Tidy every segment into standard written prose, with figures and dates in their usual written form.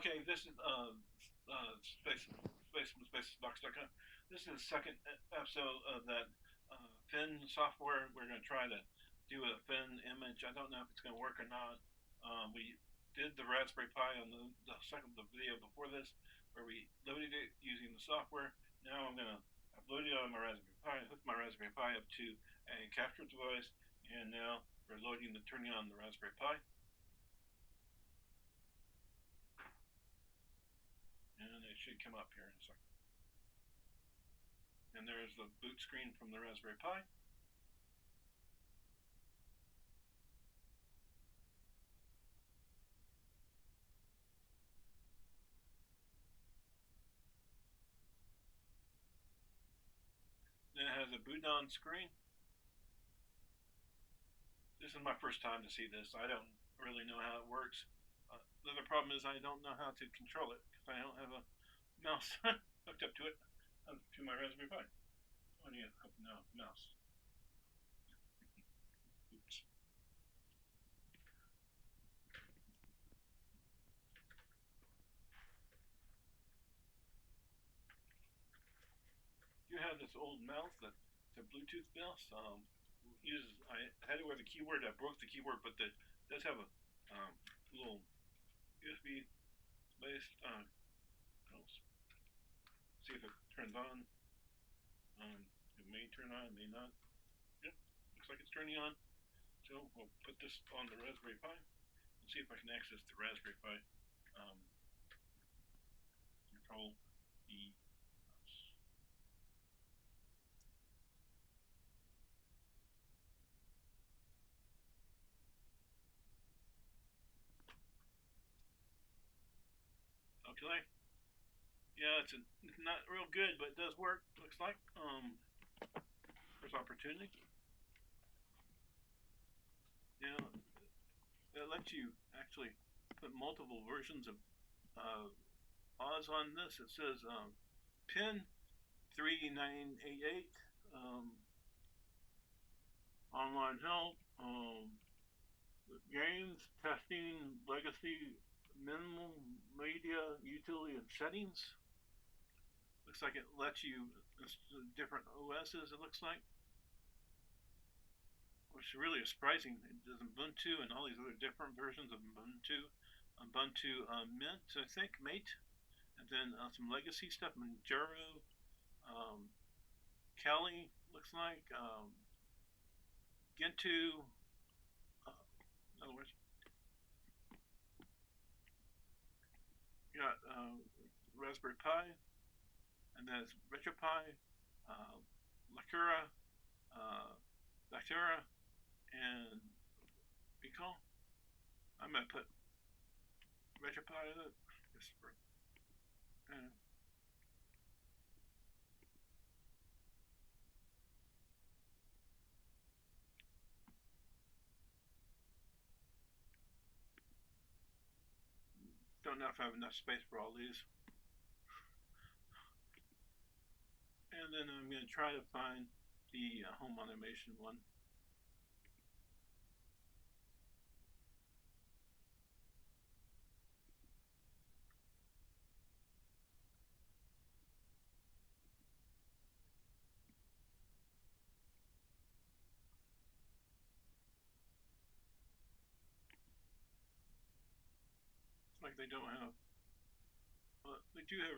Okay, this is spacebox.com. This is the second episode of that PINN software. We're going to try to do a PINN image. I don't know if it's going to work or not. We did the Raspberry Pi on the video before this, where we loaded it using the software. Now I'm going to upload it on my Raspberry Pi, hook my Raspberry Pi up to a capture device, and now we're turning on the Raspberry Pi. And it should come up here in a second. And there's the boot screen from the Raspberry Pi. Then it has a boot on screen. This is my first time to see this. I don't really know how it works. The other problem is I don't know how to control it because I don't have a mouse hooked up to it, to my Raspberry Pi. I need a mouse. Oops. You have this old mouse that's a Bluetooth mouse. I had it with a keyboard. I broke the keyboard, but it does have a little USB based. See if it turns on. It may turn on, may not. Yep, looks like it's turning on. So we'll put this on the Raspberry Pi and see if I can access the Raspberry Pi. Control the mouse. Okay. Yeah, it's not real good, but it does work. Looks like. First opportunity. Yeah, it lets you actually put multiple versions of Oz on this. It says PINN 3988 online help, games, testing, legacy, minimal media, utility, and settings. Looks like it lets you different OSs. It looks like, which really is surprising. It does Ubuntu and all these other different versions of Ubuntu. Ubuntu Mint, I think, Mate, and then some legacy stuff, Manjaro, Kali, looks like, Gentoo, in other words, you got Raspberry Pi, and then it's RetroPie, Lacura, Bacteria, and Recall. I'm gonna put RetroPie in it. Don't know if I have enough space for all these. And then I'm going to try to find the home automation one. It's like they don't have. They do have.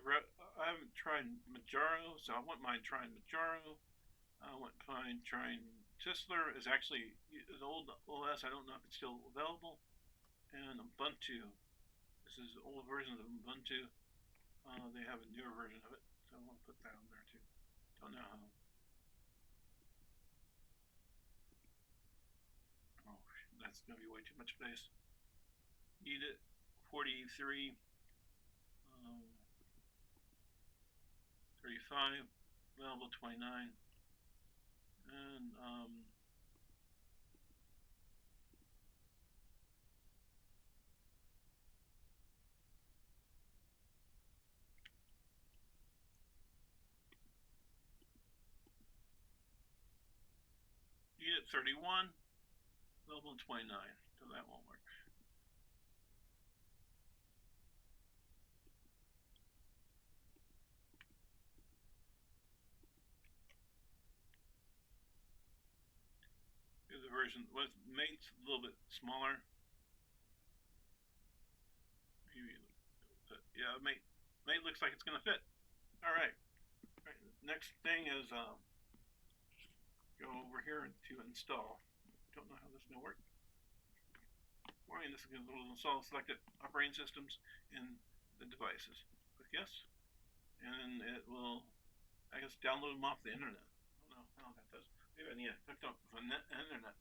I haven't tried Manjaro, so I wouldn't mind trying Manjaro. I wouldn't mind trying Tisler. Is actually an old OS. I don't know if it's still available. And Ubuntu. This is old versions of Ubuntu. They have a newer version of it, so I'll put that on there too. Don't know how. Oh, that's gonna be way too much space. Need it. 43. 35. Available 29. And unit 31, available 29, so that won't work. version. With Mate's a little bit smaller. Maybe, yeah, Mate looks like it's gonna fit. All right. All right. Next thing is go over here to install. Don't know how this is gonna work. Warning: this is gonna install selected operating systems in the devices. Click yes, and it will, I guess, download them off the internet. I don't know how that does. Maybe I need to hook up with the internet.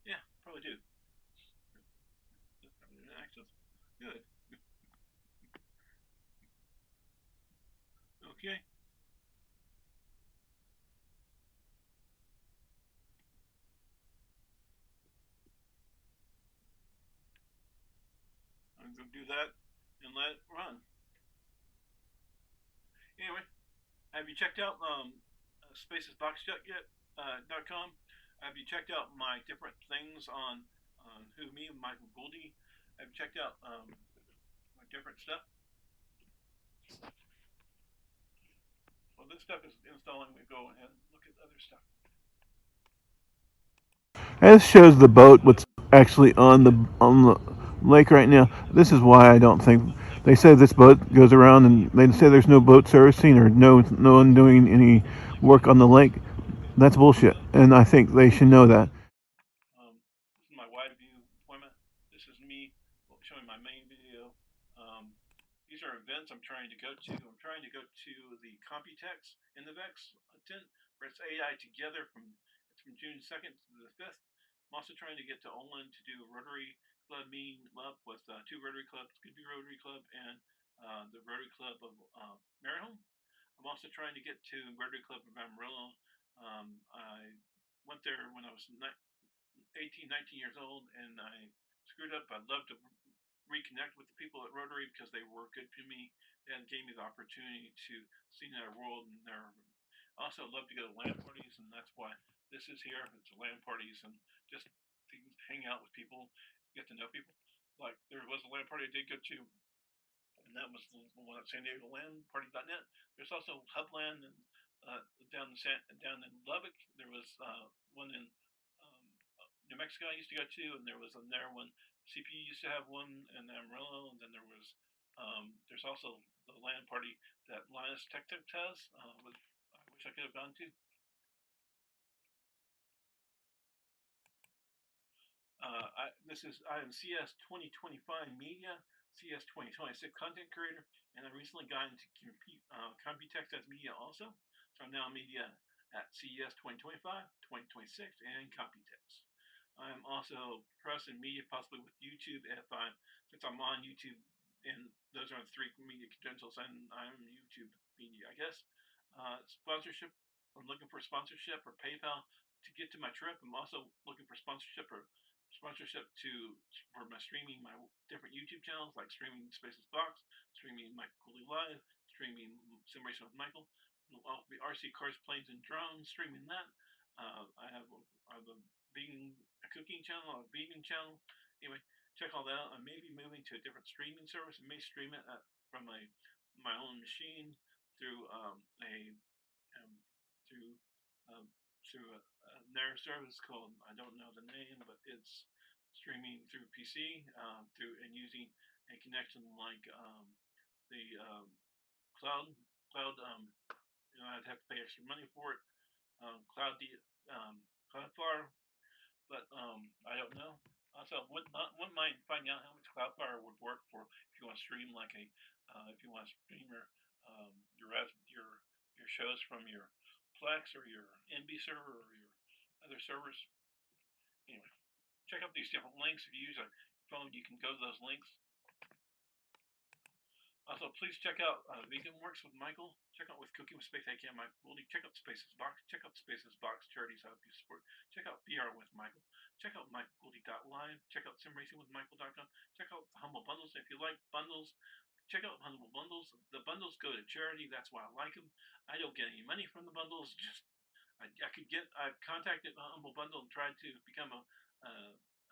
Yeah, probably do. Internet access. Good. Okay. I'm gonna do that and let it run. Anyway, have you checked out spacesboxjet yet? .com. Have you checked out my different things on who me and Michael Goldie? Have you checked out my different stuff? Well, this stuff is installing. We go ahead and look at other stuff. This shows the boat, what's actually on the lake right now. This is why I don't think they said this boat goes around, and they say there's no boat servicing or no one doing any work on the lake. That's bullshit, and I think they should know that. This is my wide view deployment. This is me showing my main video. Um, these are events I'm trying to go to. I'm trying to go to the Computex in the VEX tent where it's AI together from June 2nd to the 5th. I'm also trying to get to Olin to do a Rotary Club meeting up with two Rotary Clubs, Goodby Rotary Club and the Rotary Club of Maryhill. I'm also trying to get to Rotary Club of Amarillo. I went there when I was 18, 19 years old, and I screwed up. I'd love to reconnect with the people at Rotary because they were good to me and gave me the opportunity to see their world and their. Also, love to go to LAN parties, and that's why this is here. It's LAN parties and just to hang out with people, get to know people. Like there was a LAN party I did go to, and that was the one at San Diego LAN Party.net. There's also Hubland and down in Lubbock. There was one in um, New Mexico I used to go to, and there was another one. CPU used to have one in Amarillo, and then there's also the LAN party that Linus Tech Tech has. I wish I could have gone to. I am CS 2025 Media, CS 2026 Content Creator, and I recently got into Computex as media also. So I'm now media at CES 2025, 2026, and Computex. I'm also press and media, possibly with YouTube since I'm on YouTube, and those are the three media credentials, and I'm YouTube media, I guess. Sponsorship. I'm looking for sponsorship or PayPal to get to my trip. I'm also looking for sponsorship for my streaming my different YouTube channels like streaming Spaces Box, streaming Michael Cooley Live, streaming Simulation with Michael. It'll also be RC Cars, Planes, and Drones, streaming that. I have a cooking channel, a vegan channel. Anyway, check all that out. I may be moving to a different streaming service. I may stream it from my own machine through a um, through um, through their service called, I don't know the name, but it's streaming through PC through and using a connection like the cloud cloud. I'd have to pay extra money for it. Cloud Cloudflare, but I don't know. Also, wouldn't mind finding out how much Cloudflare would work for if you want to stream like if you want to stream your shows from your Plex or your NB server or your other servers. Anyway, check out these different links. If you use a phone, you can go to those links. Also, please check out Vegan Works with Michael. Check out with Cooking with Space AK Michael Goldie. Check out Spaces Box. Check out Spaces Box Charities I hope you support. Check out VR with Michael. Check out MichaelGoldie.live. Check out SimRacingWithMichael.com. Check out Humble Bundles. If you like bundles, check out Humble Bundles. The bundles go to charity. That's why I like them. I don't get any money from the bundles. I've contacted Humble Bundle and tried to become a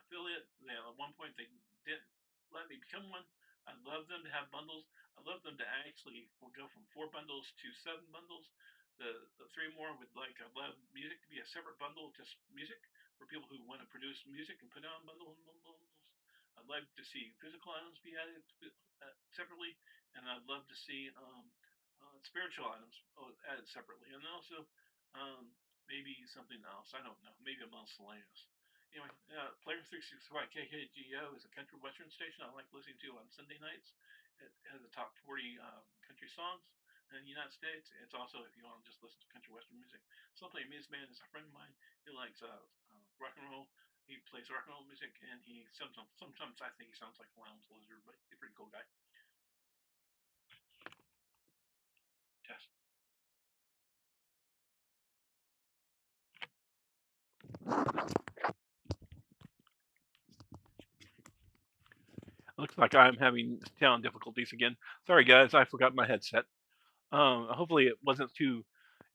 affiliate. At one point they didn't let me become one. I love them to have bundles. I love them to actually go from 4 bundles to 7 bundles. the three more would like I'd love music to be a separate bundle, just music for people who want to produce music and put it on bundles. I'd like to see physical items be added separately, and I'd love to see spiritual items added separately, and also maybe something else. I don't know. Maybe a miscellaneous. Anyway, Player 365 KKGO is a country western station I like listening to on Sunday nights. It has the top 40 country songs in the United States. It's also, if you want to just listen to country western music, Simply Amused Man is a friend of mine. He likes rock and roll. He plays rock and roll music, and he sometimes I think he sounds like a lounge lizard, but he's a pretty cool guy. Test. Looks like I'm having sound difficulties again. Sorry, guys, I forgot my headset. Hopefully it wasn't too.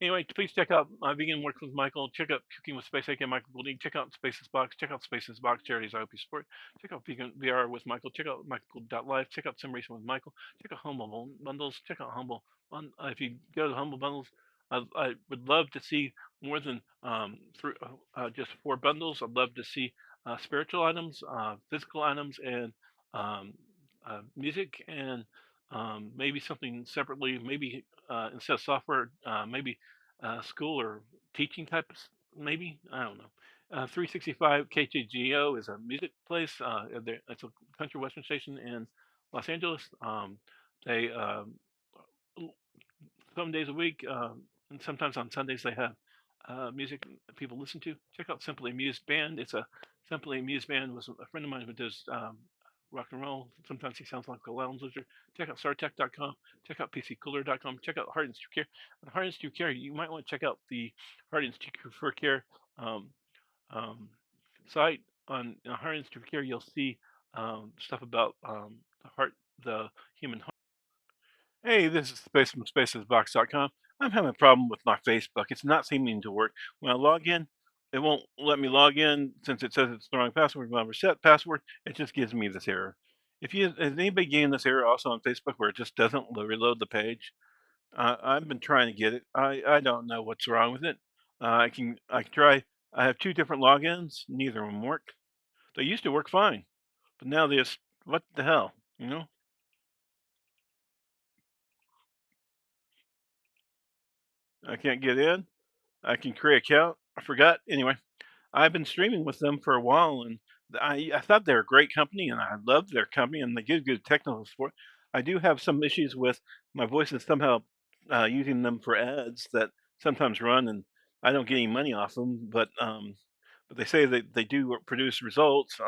Anyway, please check out Vegan Works with Michael. Check out Cooking with Space AK and Michael Goulding. Check out Spaces Box. Check out Spaces Box charities I hope you support. Check out Vegan VR with Michael. Check out Michael.live. Check out Sim Racing with Michael. Check out Humble Bundles. Check out Humble. If you go to Humble Bundles, I would love to see more than just 4 bundles. I'd love to see spiritual items, physical items, and music, and maybe something separately, maybe instead of software, maybe school or teaching types, maybe. I don't know. 365 KTGO is a music place. It's a country western station in Los Angeles. They some days a week, and sometimes on Sundays they have music that people listen to. Check out Simply Amused Band. It's a Simply Amused Band was a friend of mine who does rock and roll. Sometimes he sounds like a lounge lizard. Check out StarTech.com. Check out PCCooler.com. Check out Heart Institute Care. And Heart Institute Care, you might want to check out the Heart Institute for Care um, um, site. On Heart Institute for Care, you'll see stuff about the heart, the human heart. Hey, this is Space from SpacesBox.com. I'm having a problem with my Facebook. It's not seeming to work. When I log in, it won't let me log in since it says it's the wrong password. When I reset password, it just gives me this error. If you has anybody getting this error also on Facebook where it just doesn't reload the page, I've been trying to get it. I don't know what's wrong with it. I can try. I have 2 different logins. Neither of them work. They used to work fine, but now they just what the hell, you know? I can't get in. I can create an account. I forgot. Anyway, I've been streaming with them for a while, and I thought they're a great company, and I loved their company, and they give good technical support. I do have some issues with my voice is somehow using them for ads that sometimes run, and I don't get any money off them. But they say that they do produce results.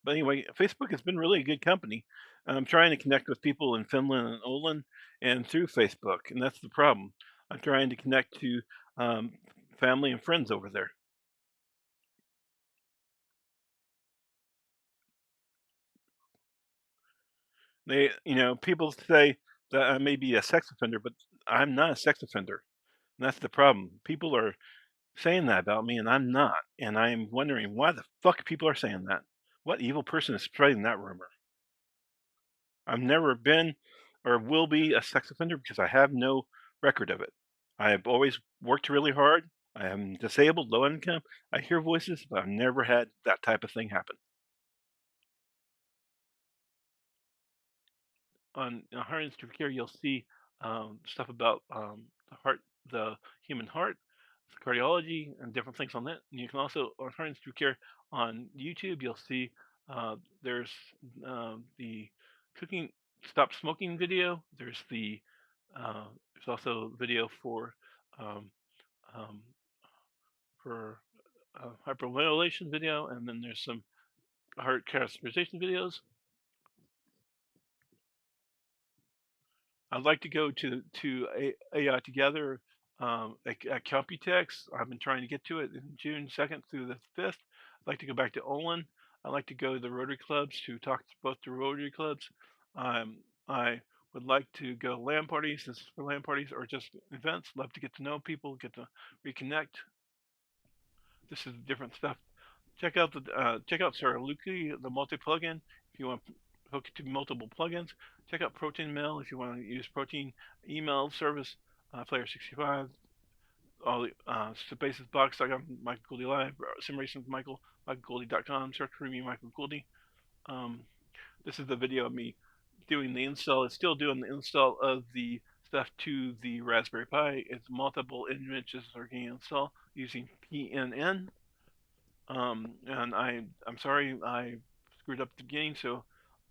But anyway, Facebook has been really a good company. I'm trying to connect with people in Finland and Olin, and through Facebook, and that's the problem. I'm trying to connect to um, family and friends over there. People say that I may be a sex offender, but I'm not a sex offender. And that's the problem. People are saying that about me, and I'm not. And I'm wondering why the fuck people are saying that. What evil person is spreading that rumor? I've never been or will be a sex offender because I have no record of it. I have always worked really hard. I am disabled, low income. I hear voices, but I've never had that type of thing happen. On Heart Institute Care, you'll see stuff about the heart, the human heart, cardiology, and different things on that. And you can also on Heart Institute Care on YouTube, you'll see there's the cooking, stop smoking video. There's also video um, um, for hyperventilation video, and then there's some heart catheterization videos. I'd like to go to AI Together at Computex. I've been trying to get to it in June 2nd through the 5th. I'd like to go back to Olin. I'd like to go to the Rotary clubs to talk to both the Rotary clubs. I would like to go LAN parties, this is for LAN parties or just events. Love to get to know people, get to reconnect. This is different stuff. Check out Saraluki, the multi plugin. If you want to hook to multiple plugins, check out Protein Mail if you want to use Protein email service. Player 65. all the Spaces box.com, Michael Goldie Live, Sim Racing with Michael, MichaelGoldie.com, search for me, Michael Goldie. Um, this is the video of me doing the install. It's still doing the install of the stuff to the Raspberry Pi. It's multiple images are getting installed using PINN. And I'm sorry I screwed up the beginning, so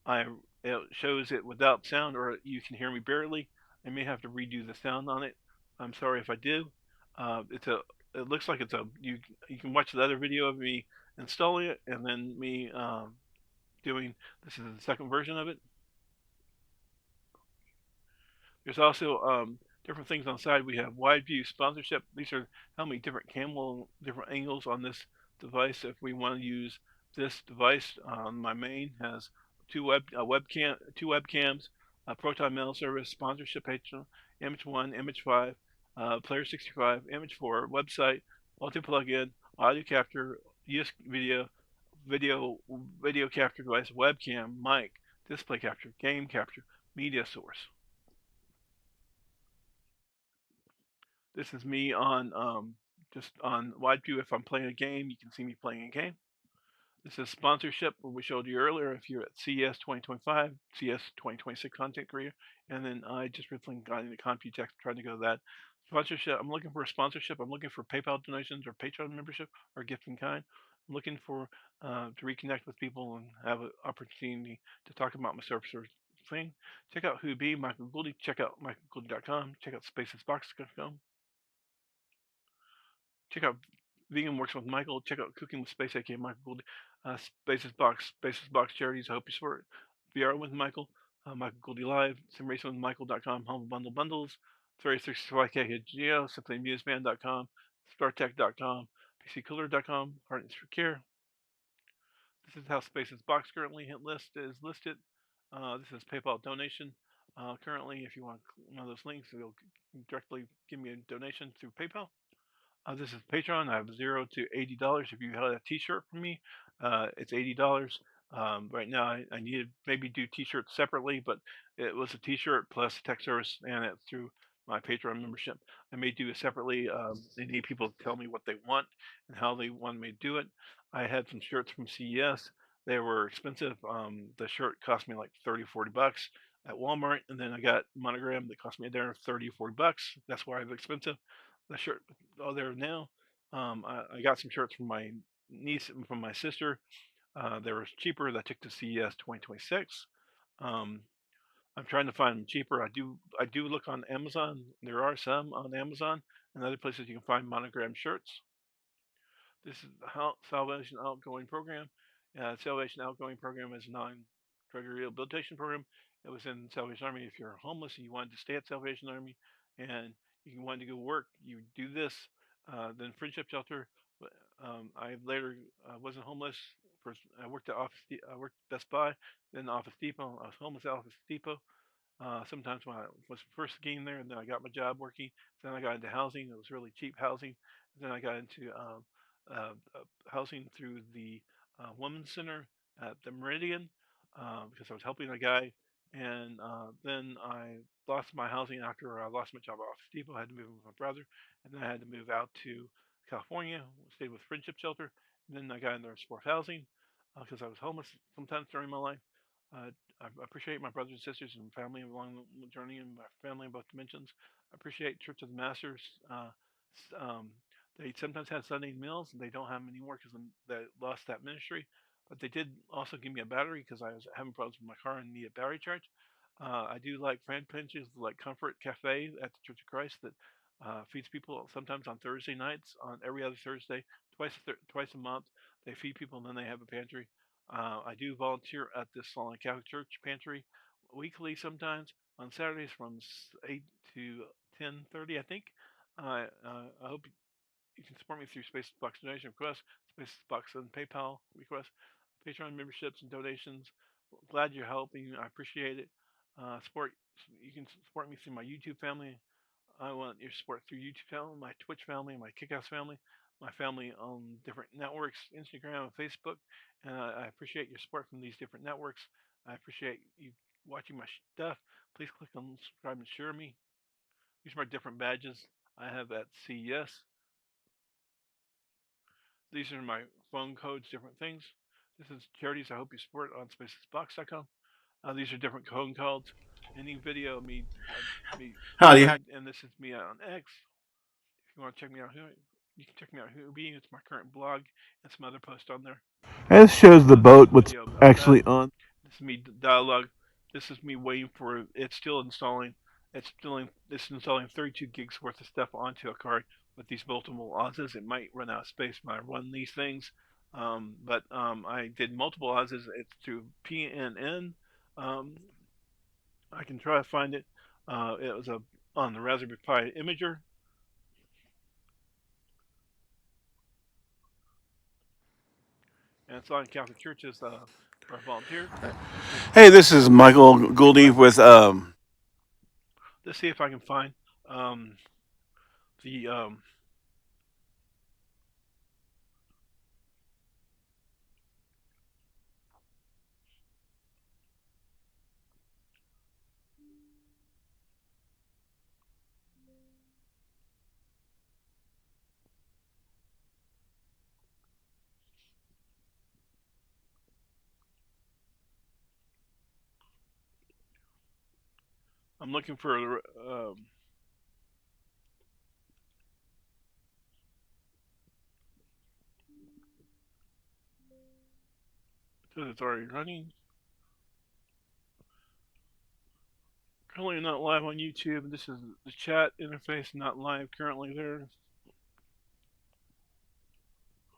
I it shows it without sound, or you can hear me barely. I may have to redo the sound on it. I'm sorry if I do. It's a it looks like it's a you can watch the other video of me installing it and then me doing this is the second version of it. There's also different things on the side. We have wide view sponsorship. These are how many different camera, different angles on this device. If we want to use this device, my main has two webcams, Proton Mail Service, sponsorship page, image one, image five, player 65, image four, website, multi plugin, audio capture, US video, video capture device, webcam, mic, display capture, game capture, media source. This is me on just on wide view. If I'm playing a game, you can see me playing a game. This is sponsorship, what we showed you earlier. If you're at CES 2025, CES 2026 content career, and then I just recently got into Computex trying to go to that. Sponsorship, I'm looking for a sponsorship. I'm looking for PayPal donations or Patreon membership or gift in kind. I'm looking for to reconnect with people and have an opportunity to talk about my service or thing. Check out Who Be, Michael Goldie. Check out michaelgoldie.com. Check out spacesbox.com. Check out Vegan Works with Michael. Check out Cooking with Space, aka Michael Gold. Spaces Box Charities. I hope you support VR with Michael. Michael Goldie Live. SimRacingWithMichael.com. Humble Bundle Bundles. 3665K Geo. SimplyAmuseBand.com. StarTech.com. PCCooler.com. Heartens for Care. This is how Spaces Box currently is listed. This is PayPal donation. Currently, if you want one of those links, it'll directly give me a donation through PayPal. This is Patreon. I have $0 to $80. If you had a T-shirt from me, it's $80. Right now, I need to maybe do T-shirts separately, but it was a T-shirt plus tech service, and it's through my Patreon membership. I may do it separately. They need people to tell me what they want and how they want me to do it. I had some shirts from CES. They were expensive. The shirt cost me like 30, $40 at Walmart, and then I got monogram that cost me there 30, $40. That's why it's expensive. The shirt there now. I got some shirts from my niece and from my sister. They were cheaper. That took to CES 2026. Um, I'm trying to find them cheaper. I do look on Amazon. There are some on Amazon and other places you can find monogram shirts. This is the Salvation Outgoing Program. Salvation Outgoing Program is a non-drug rehabilitation program. It was in Salvation Army. If you're homeless and you wanted to stay at Salvation Army and you wanted to go work, you do this. Then Friendship Shelter. I later wasn't homeless. First, I worked at I worked at Best Buy, then Office Depot. I was homeless at Office Depot. Sometimes when I was first getting there, and then I got my job working. Then I got into housing. It was really cheap housing. Then I got into housing through the Women's Center at the Meridian because I was helping a guy. And then I lost my housing after I lost my job at Office Depot. I had to move with my brother, and then I had to move out to California. Stayed with Friendship Shelter. And then I got into sport housing because I was homeless sometimes during my life. Uh, I appreciate my brothers and sisters and family along the journey and my family in both dimensions. I appreciate Church of the Masters. They sometimes have Sunday meals and they don't have them anymore because they lost that ministry. But they did also give me a battery because I was having problems with my car and needed battery charge. I do like fan pages like Comfort Cafe at the Church of Christ that feeds people sometimes on Thursday nights, on every other Thursday, twice a month. They feed people and then they have a pantry. I do volunteer at this Solid Catholic Church pantry weekly sometimes on Saturdays from 8 to 10:30, I think. I hope you can support me through Space Box donation requests, Space Box and PayPal requests, Patreon memberships and donations. Glad you're helping. I appreciate it. Support. You can support me through my YouTube family. I want your support through YouTube channel, my Twitch family, my Kickass family, my family on different networks, Instagram and Facebook. And I appreciate your support from these different networks. I appreciate you watching my stuff. Please click on subscribe and share me. These are my different badges I have at CES. These are my phone codes, different things. This is charities I hope you support on spacesbox.com. These are different phone codes. Any video of me Howdy. sharing, and this is me on X. If you want to check me out, you can check me out. Hoobie, it's my current blog, and some other posts on there. This shows the This boat, is a what's video of that. actually on. This is me dialogue. This is me waiting for it's still installing. It's installing 32 gigs worth of stuff onto a card with these multiple Oz's. It might run out of space when I run these things, but I did multiple Oz's. It's through PNN. Um, I can try to find it. It was on the Raspberry Pi Imager, and it's on Catholic Churches for volunteers. Hey, this is Michael Pretty Gouldy much. with Let's see if I can find um, the I'm looking for says it's already running. Currently not live on YouTube. This is the chat interface, not live currently there.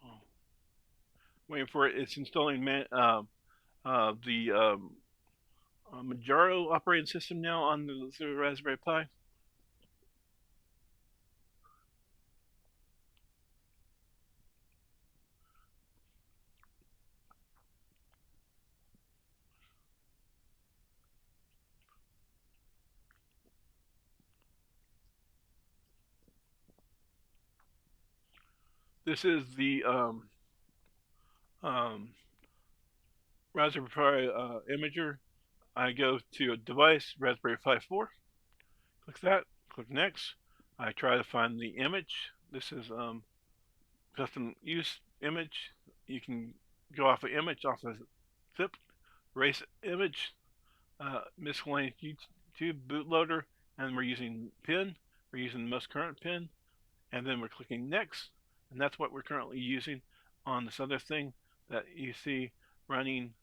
Oh, waiting for it. It's installing the Manjaro operating system now on the Raspberry Pi. This is the um, Raspberry Pi imager. I go to a device, Raspberry Pi 4. Click that. Click next. I try to find the image. This is custom use image. You can go off an image off a zip, erase image, miscellaneous YouTube bootloader, and we're using PINN. We're using the most current PINN, and then we're clicking next, and that's what we're currently using on this other thing that you see running.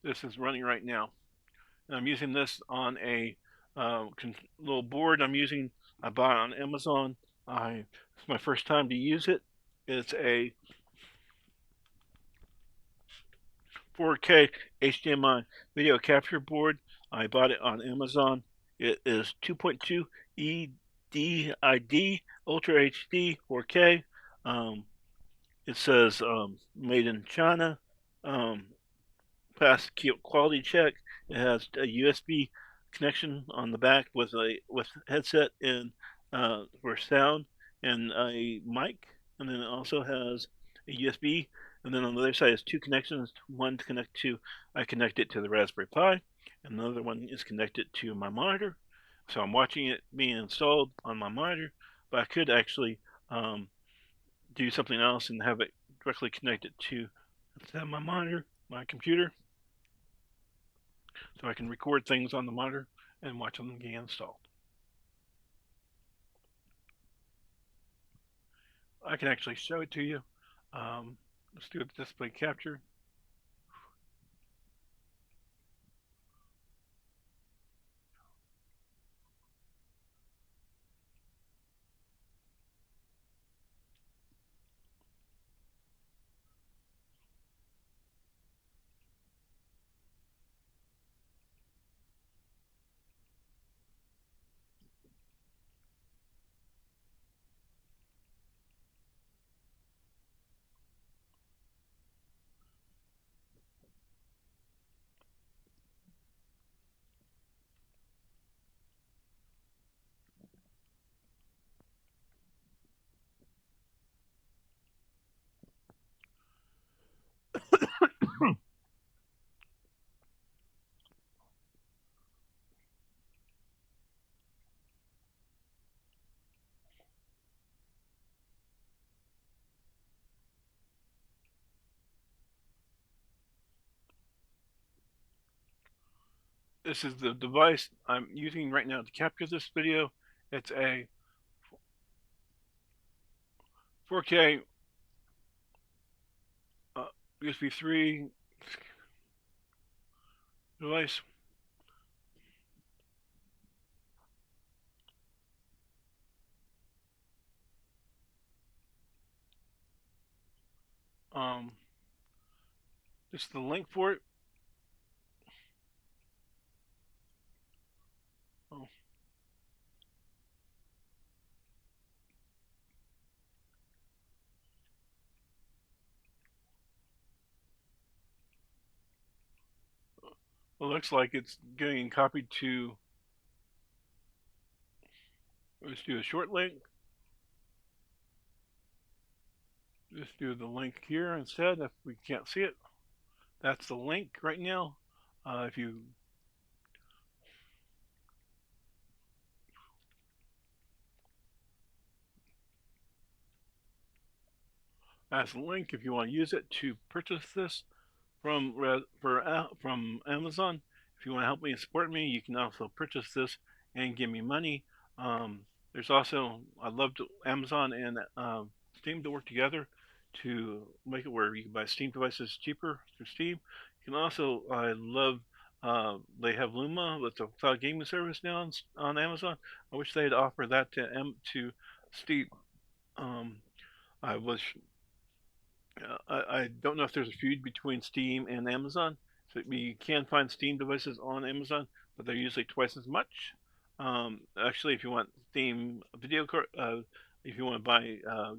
This is running right now, and I'm using this on a little board I bought it on Amazon. It's my first time to use it. It's a 4K HDMI video capture board. I bought it on Amazon. It is 2.2 EDID Ultra HD 4K. Um, it says made in China. Um, Passed quality check. It has a USB connection on the back with headset and for sound and a mic, and then it also has a USB. And then on the other side is two connections. One to connect to, I connect it to the Raspberry Pi, and another one is connected to my monitor. So I'm watching it being installed on my monitor, but I could actually do something else and have it directly connected to my monitor, my computer, so I can record things on the monitor and watch them get installed. I can actually show it to you. Let's do a display capture. This is the device I'm using right now to capture this video. It's a 4K USB 3 device. Um, this is the link for it. Oh, it looks like it's getting copied to. Let's do a short link. Just do the link here instead if we can't see it. That's the link right now. If you That's the link if you want to use it to purchase this from Amazon. If you want to help me and support me, you can also purchase this and give me money. Um, there's also I love Amazon and Steam to work together to make it where you can buy Steam devices cheaper through Steam. You can also I love they have Luma with the cloud gaming service now on Amazon. I wish they'd offer that to Steam. Um, I was I don't know if there's a feud between Steam and Amazon. So you can find Steam devices on Amazon, but they're usually twice as much. Actually, if you want Steam video card, if you want to buy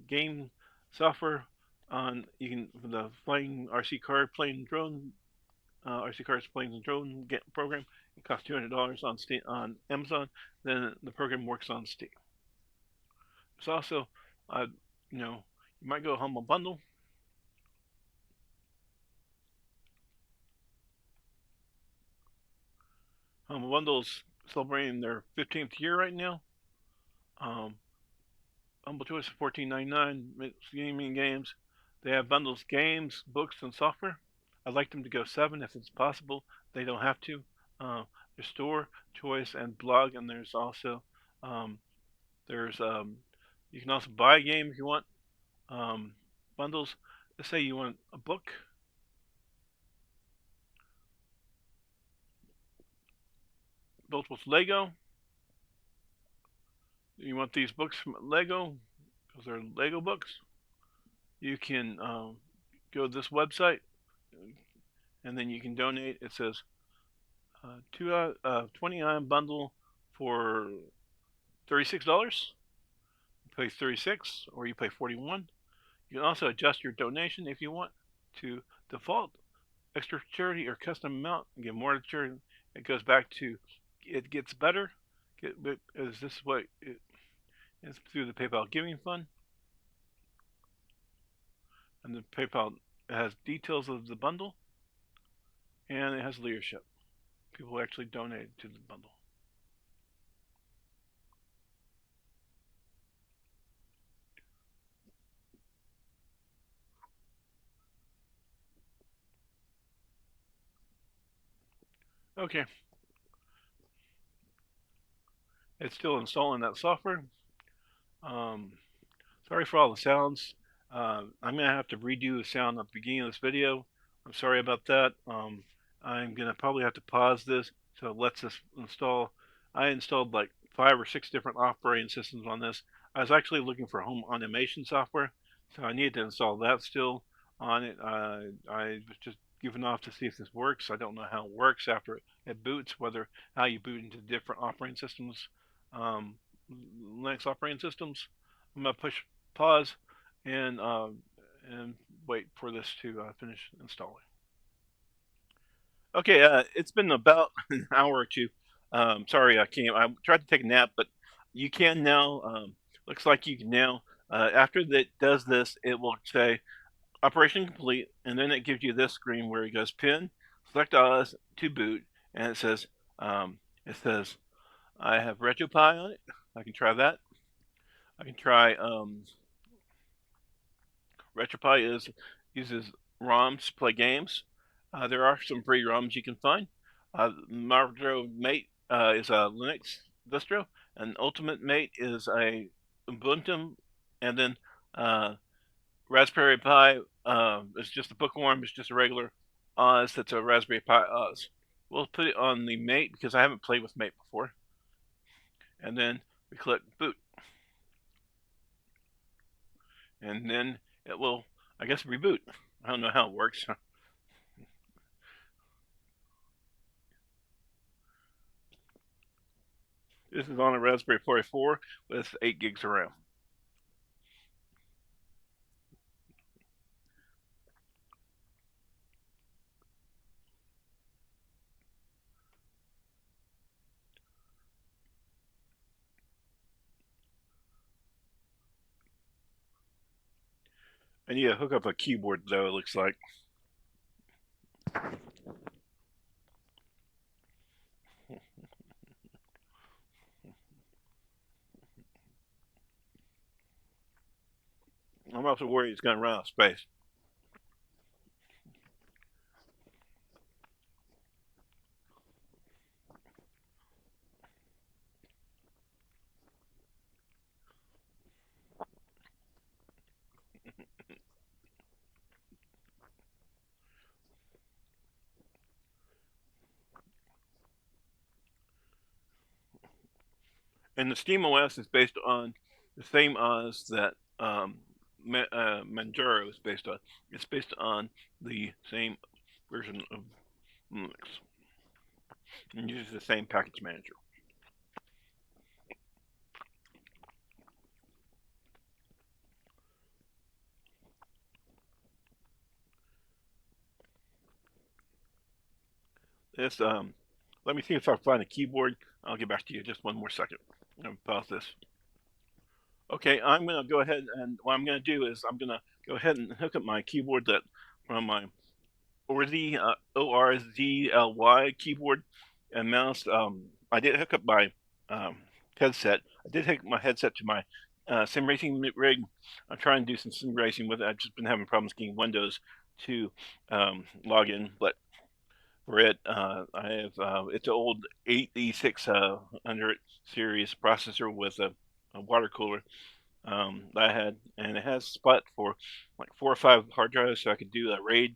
game software on, you can the flying RC car plane drone RC cars planes and drone program. It costs $200 on Steam on Amazon. Then the program works on Steam. It's also, uh, you know, you might go Humble Bundle. Bundle's celebrating their 15th year right now. Um, Humble Choice $14.99 gaming games. They have bundles games, books, and software. I'd like them to go 7 if it's possible. They don't have to. There's store, choice, and blog, and um, there's you can also buy a game if you want. Um, Bundles. Let's say you want a book. Built with Lego. You want these books from Lego because they're Lego books. You can go to this website and then you can donate. It says 29 bundle for $36. You pay 36 or you pay 41. You can also adjust your donation if you want to default, extra charity, or custom amount and give more to charity. It goes back to it gets better. Is this what it is through the PayPal Giving Fund? And the PayPal has details of the bundle and it has leadership. People actually donated to the bundle. Okay, it's still installing that software. Um, Sorry for all the sounds. I'm gonna have to redo the sound at the beginning of this video. I'm sorry about that. I'm gonna probably have to pause this so it lets us install. I installed like 5 or 6 different operating systems on this. I was actually looking for home automation software, so I need to install that still on it. I was just giving off to see if this works. I don't know how it works after it boots, whether how you boot into different operating systems, um, Linux operating systems. I'm gonna push pause and wait for this to finish installing. Okay, it's been about an hour or two. Sorry, I can't. I tried to take a nap, but you can now. Looks like you can now. After that does this, it will say operation complete, and then it gives you this screen where it goes PINN, select OS to boot, and it says I have RetroPie on it. I can try that. I can try RetroPie uses ROMs to play games. There are some free ROMs you can find. Manjaro Mate is a Linux distro, and Ultimate Mate is a Ubuntu, and then uh, Raspberry Pi is just a bookworm. It's just a regular Oz that's a Raspberry Pi Oz. We'll put it on the Mate because I haven't played with Mate before, and then we click boot, and then it will, I guess, reboot. I don't know how it works. This is on a Raspberry Pi 4 with 8 gigs of RAM. And you hook up a keyboard though, it looks like. I'm also worried it's going to run out of space. And the SteamOS is based on the same OS that Manjaro is based on. It's based on the same version of Linux and uses the same package manager. This let me see if I find a keyboard. I'll get back to you just one more second. I'm gonna pause this. Okay, I'm gonna go ahead and what I'm gonna do is I'm gonna go ahead and hook up my keyboard that from my Orzly ORZLY keyboard and mouse. I did hook up my um, headset. I did hook my headset to my sim racing rig. I'm trying to do some sim racing with it. I've just been having problems getting Windows to log in, but for it, I have it's an old 8E600 series processor with a water cooler that I had, and it has spot for like 4 or 5 hard drives, so I could do a RAID.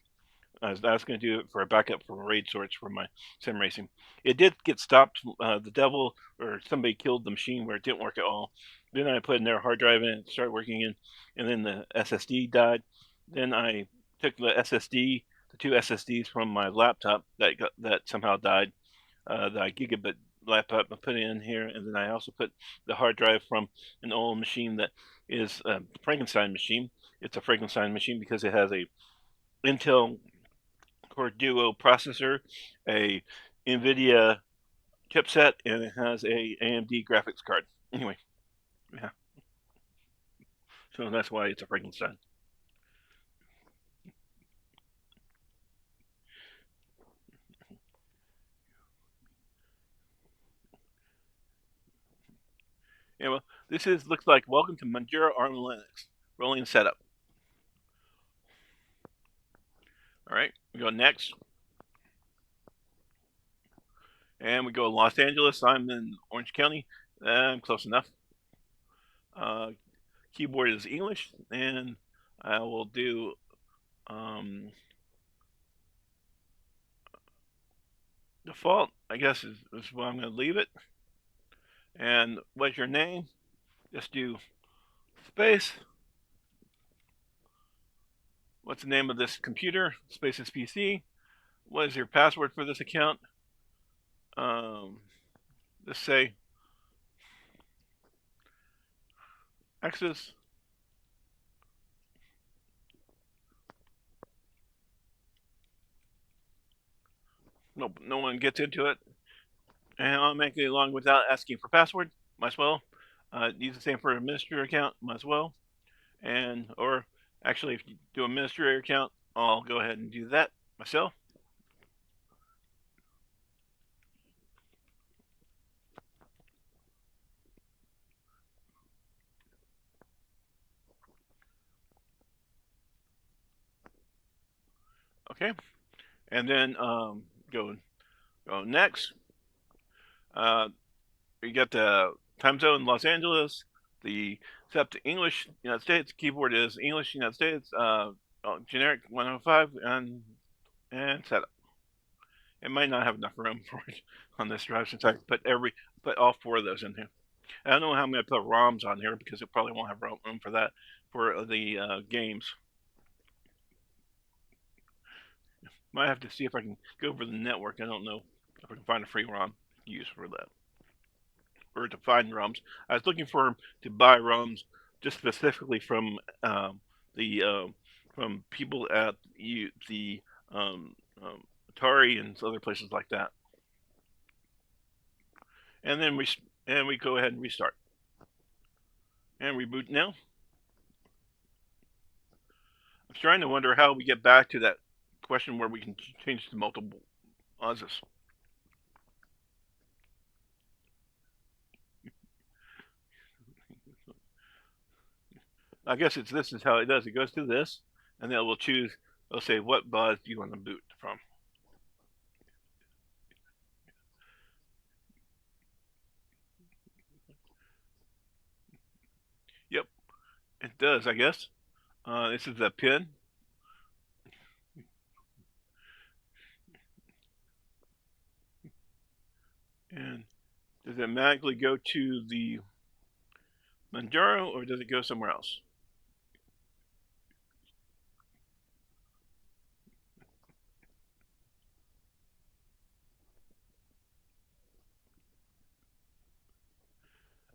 I was going to do it for a backup for RAID sorts for my sim racing. It did get stopped. The devil or somebody killed the machine where it didn't work at all. Then I put in their hard drive and it started working in, and then the SSD died. Then I took the 2 SSDs from my laptop that somehow died. The gigabit laptop I put in here, and then I also put the hard drive from an old machine that is a Frankenstein machine. It's a Frankenstein machine because it has a Intel Core Duo processor, a NVIDIA chipset, and it has a AMD graphics card. Anyway, yeah, so that's why it's a Frankenstein. Yeah, well, this is looks like welcome to Manjaro ARM Linux rolling setup. All right, we go next, and we go Los Angeles. I'm in Orange County. I'm close enough. Uh, Keyboard is English, and I will do default. I guess is what I'm going to leave it. And what's your name? Just do space. What's the name of this computer? Spaces PC. What is your password for this account? Um, just say X's. No, no one gets into it. And automatically log without asking for password. Might as well. Use the same for administrator account. Might as well. And or actually, if you do administrator account, I'll go ahead and do that myself. Okay. And then go Next, uh, you got the time zone Los Angeles. The set to English United States. Keyboard is English United States. Generic 105 and setup. It might not have enough room for it on this drive since I put all four of those in here. I don't know how many I put ROMs on here because it probably won't have room for that for the games. Might have to see if I can go over the network. I don't know if I can find a free ROM to use for that or to find ROMs. I was looking for to buy ROMs just specifically the from people at the um, um, Atari and other places like that. And then we go ahead and restart and reboot now. I'm trying to wonder how we get back to that question where we can change to multiple Auses. I guess this is how it does. It goes to this, and then it will choose. It'll say what bus do you want to boot from. Yep, it does. I guess this is the PIN, and does it magically go to the Manjaro or does it go somewhere else?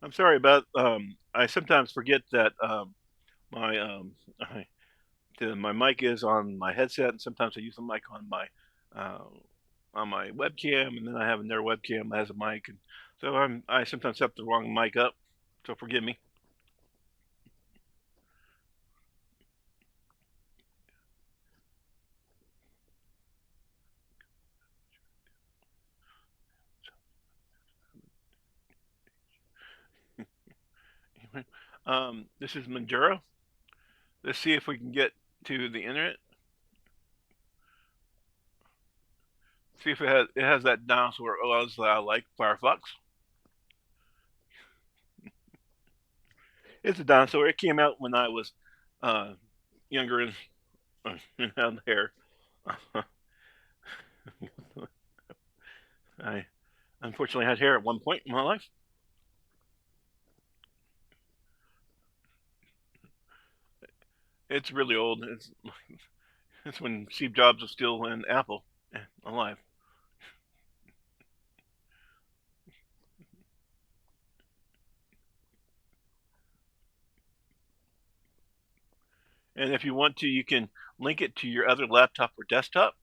I'm sorry about. I sometimes forget that my my mic is on my headset, and sometimes I use the mic uh, on my webcam, and then I have another webcam that has a mic, and so I sometimes set the wrong mic up. So forgive me. This is Manjaro. Let's see if we can get to the internet. See if it has that dinosaur OS that I like, Firefox. It's a dinosaur. It came out when I was uh, younger and had hair. I unfortunately had hair at one point in my life. It's really old. It's when Steve Jobs was still in Apple alive. And if you want to, you can link it to your other laptop or desktop.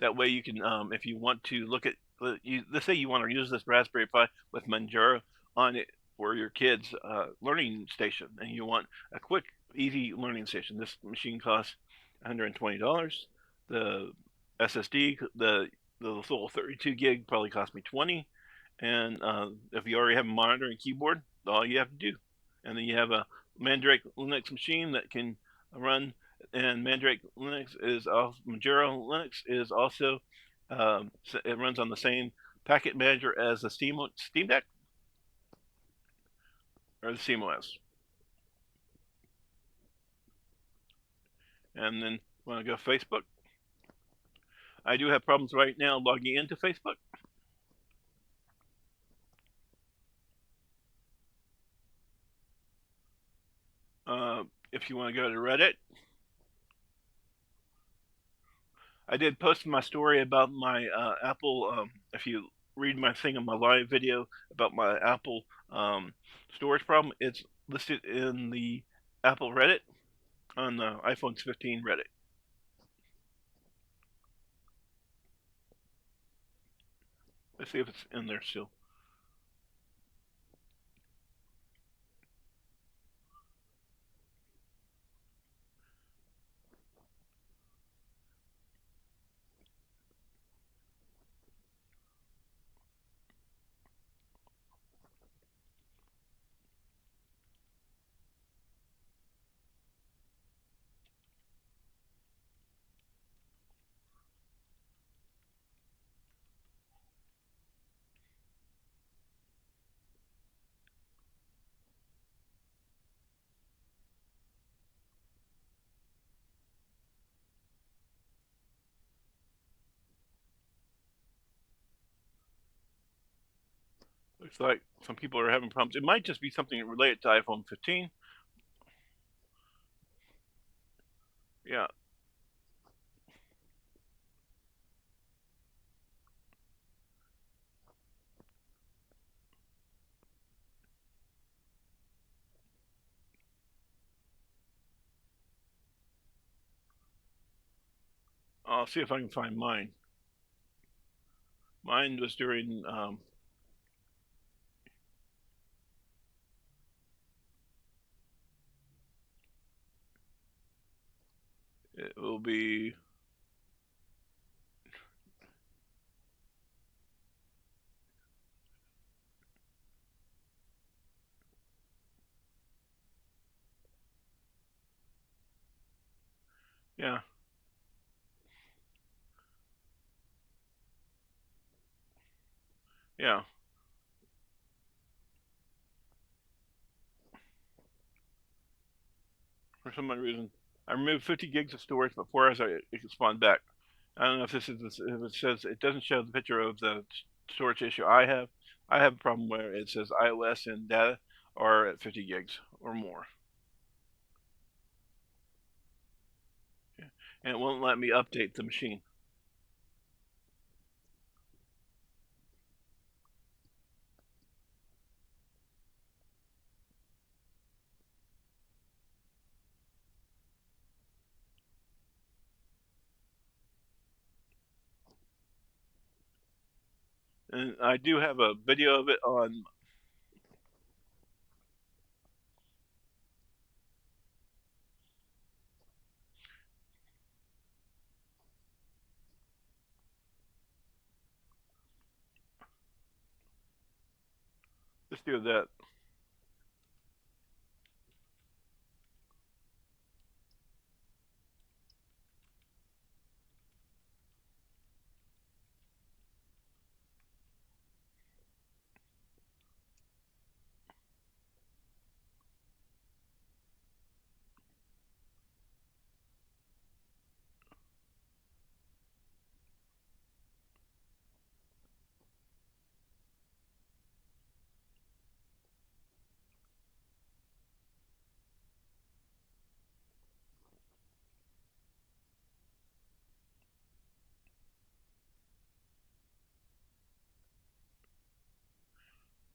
That way, you can, if you want to look at, let's say you want to use this Raspberry Pi with Manjaro on it for your kids' learning station, and you want a quick, easy learning station. This machine costs $120. The SSD, the little 32 gig, probably cost me 20. And if you already have a monitor and keyboard, all you have to do, and then you have a Mandrake Linux machine that can run and Mandrake Linux is also Manjaro Linux is also it runs on the same packet manager as the Steam Deck or the SteamOS. And then when I go to Facebook, I do have problems right now logging into Facebook. If you want to go to Reddit, I did post my story about my Apple. If you read my thing on my live video about my Apple storage problem, it's listed in the Apple Reddit on the iPhone 15 Reddit. Let's see if it's in there still. Looks like some people are having problems. It might just be something related to iPhone 15. Yeah. I'll see if I can find mine. Mine was during. It will be. Yeah. Yeah. For some odd reason, I removed 50 gigs of storage, but 4 hours it spawned back. I don't know if this is if it says it doesn't show the picture of the storage issue I have. I have a problem where it says iOS and data are at 50 gigs or more, and it won't let me update the machine. And I do have a video of it on. Let's do that.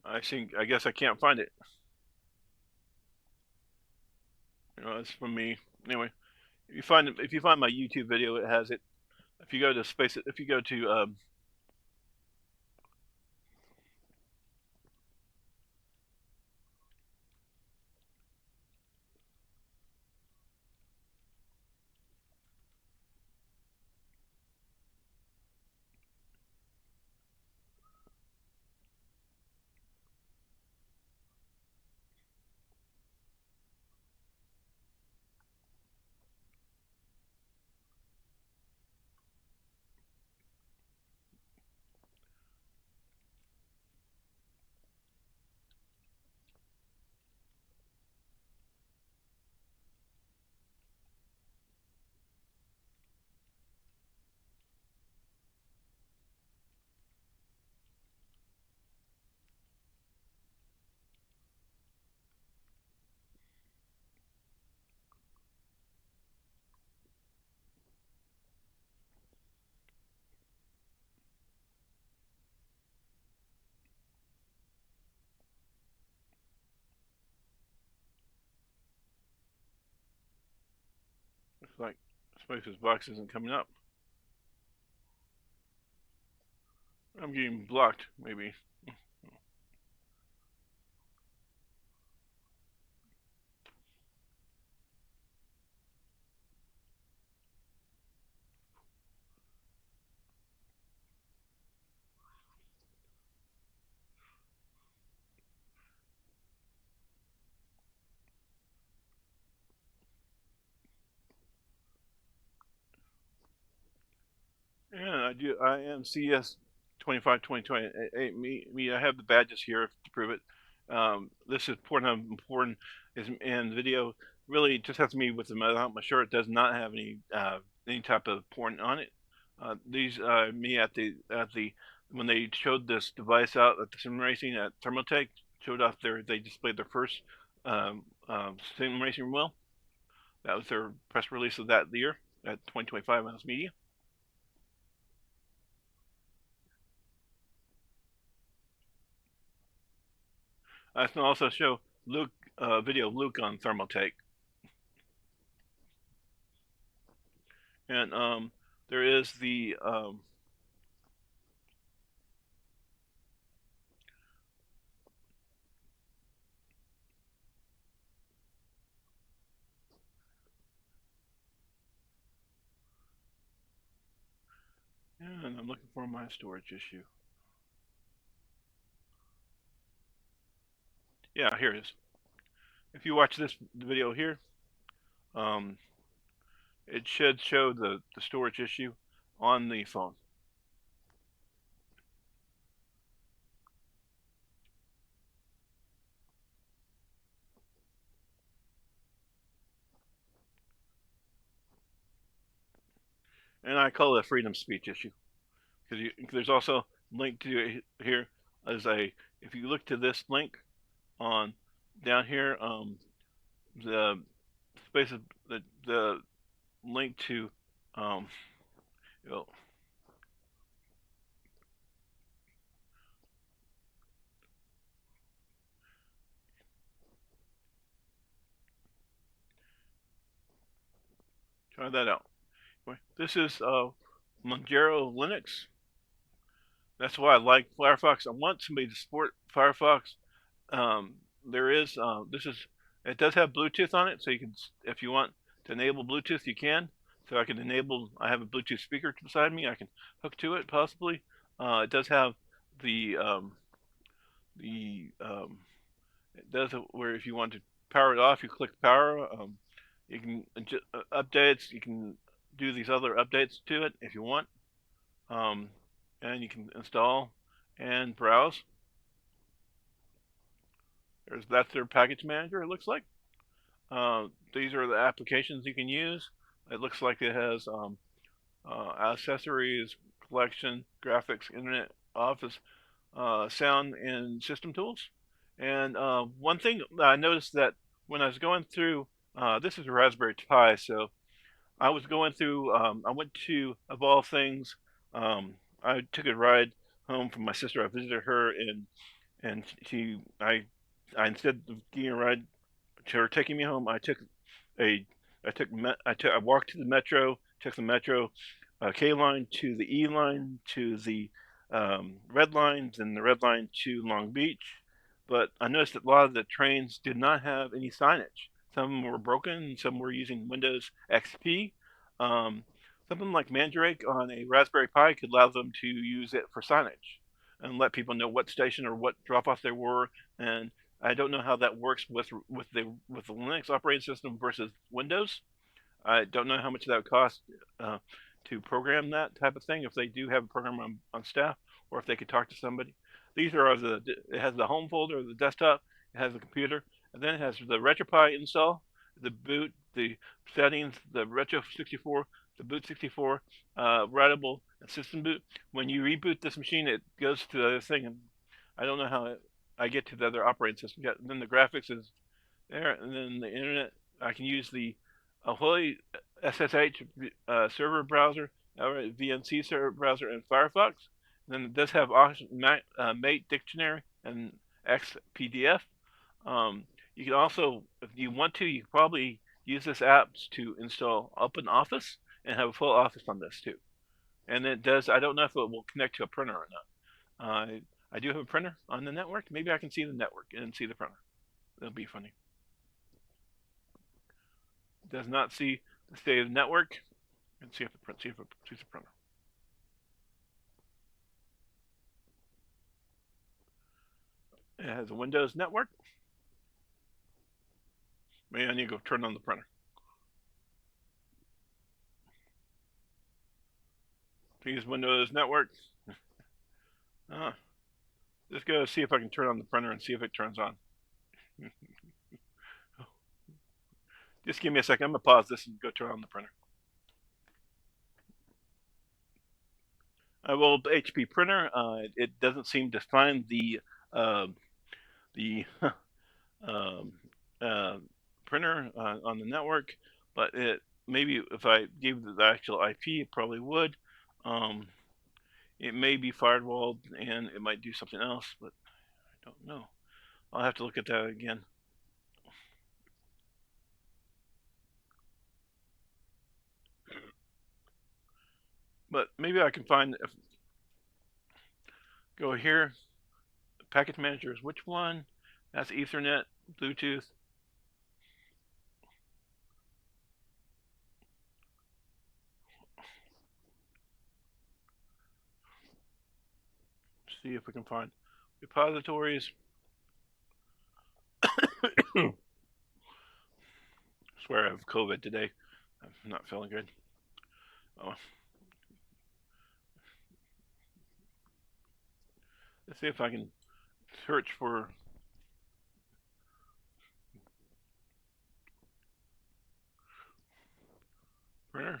I think I guess I can't find it. It's from me anyway. If you find my YouTube video, it has it. If you go to space, if you go to it's like Space's box isn't coming up. I'm getting blocked, maybe. Yeah, I do. I am CS 25 2020. Me. I have the badges here to prove it. This is important. How important is and video really just has me with the my shirt does not have any type of porn on it. These me at the when they showed this device out at the sim racing at Thermotech, showed off they displayed their first sim racing wheel. That was their press release of that year at 2025 Mass Media. I can also show Luke video of Luke on Thermotech, and there is the and I'm looking for my storage issue. Yeah, here it is. If you watch this video here, um, it should show the storage issue on the phone. And I call it a freedom speech issue because there's also linked to here as a if you look to this link on down here the space of the link to um, you know, try that out. This is Manjaro Linux. That's why I like Firefox. I want somebody to support Firefox. There is this is it does have Bluetooth on it, so you can if you want to enable Bluetooth, you can. So I can enable. I have a Bluetooth speaker beside me. I can hook to it possibly. It does have the the it does where if you want to power it off, you click power. You can updates. You can do these other updates to it if you want, um, and you can install and browse. That's their package manager. It looks like. These are the applications you can use. It looks like it has accessories, collection, graphics, internet, office, sound, and system tools. And one thing I noticed that when I was going through, this is a Raspberry Pi, so I was going through. I went to, of all things, I took a ride home from my sister. I visited her, and I instead of getting a ride to her taking me home, a, I walked to the metro, took the metro K line to the E line to the red lines and the red line to Long Beach. But I noticed that a lot of the trains did not have any signage. Some were broken, some were using Windows XP. Um, Something like Mandrake on a Raspberry Pi could allow them to use it for signage and let people know what station or what drop off they were. And I don't know how that works with the Linux operating system versus Windows. I don't know how much that would cost uh, to program that type of thing if they do have a program on staff or if they could talk to somebody. These are it has the home folder, the desktop, it has the computer, and then it has the RetroPie install, the boot, the settings, the Retro 64, the boot 64, writable, and system boot. When you reboot this machine, it goes to the other thing, and I don't know how I get to the other operating system yet. And then the graphics is there, and then the internet. I can use the Ahoy SSH server browser, or VNC server browser, and Firefox. And then it does have Mate Dictionary and XPDF. Um, you can also, if you want to, you can probably use this app to install OpenOffice and have a full office on this too. And it does. I don't know if it will connect to a printer or not. I do have a printer on the network. Maybe I can see the network and see the printer. That'll be funny. It does not see the state of the network. And see if the print. See if it sees the printer. It has a Windows network. Maybe I need to go turn on the printer. Please Windows network. Uh, just go see if I can turn on the printer and see if it turns on. Just give me a second. I'm gonna pause this and go turn on the printer. Well, the HP printer, it doesn't seem to find uh, the um, uh, printer on the network, but it maybe if I gave the actual IP, it probably would. Um, it may be firewalled and it might do something else, but I don't know. I'll have to look at that again. But maybe I can find if go here. Package manager is which one? That's Ethernet, Bluetooth. See if we can find repositories. I swear I have COVID today. I'm not feeling good. Oh, let's see if I can search for printer.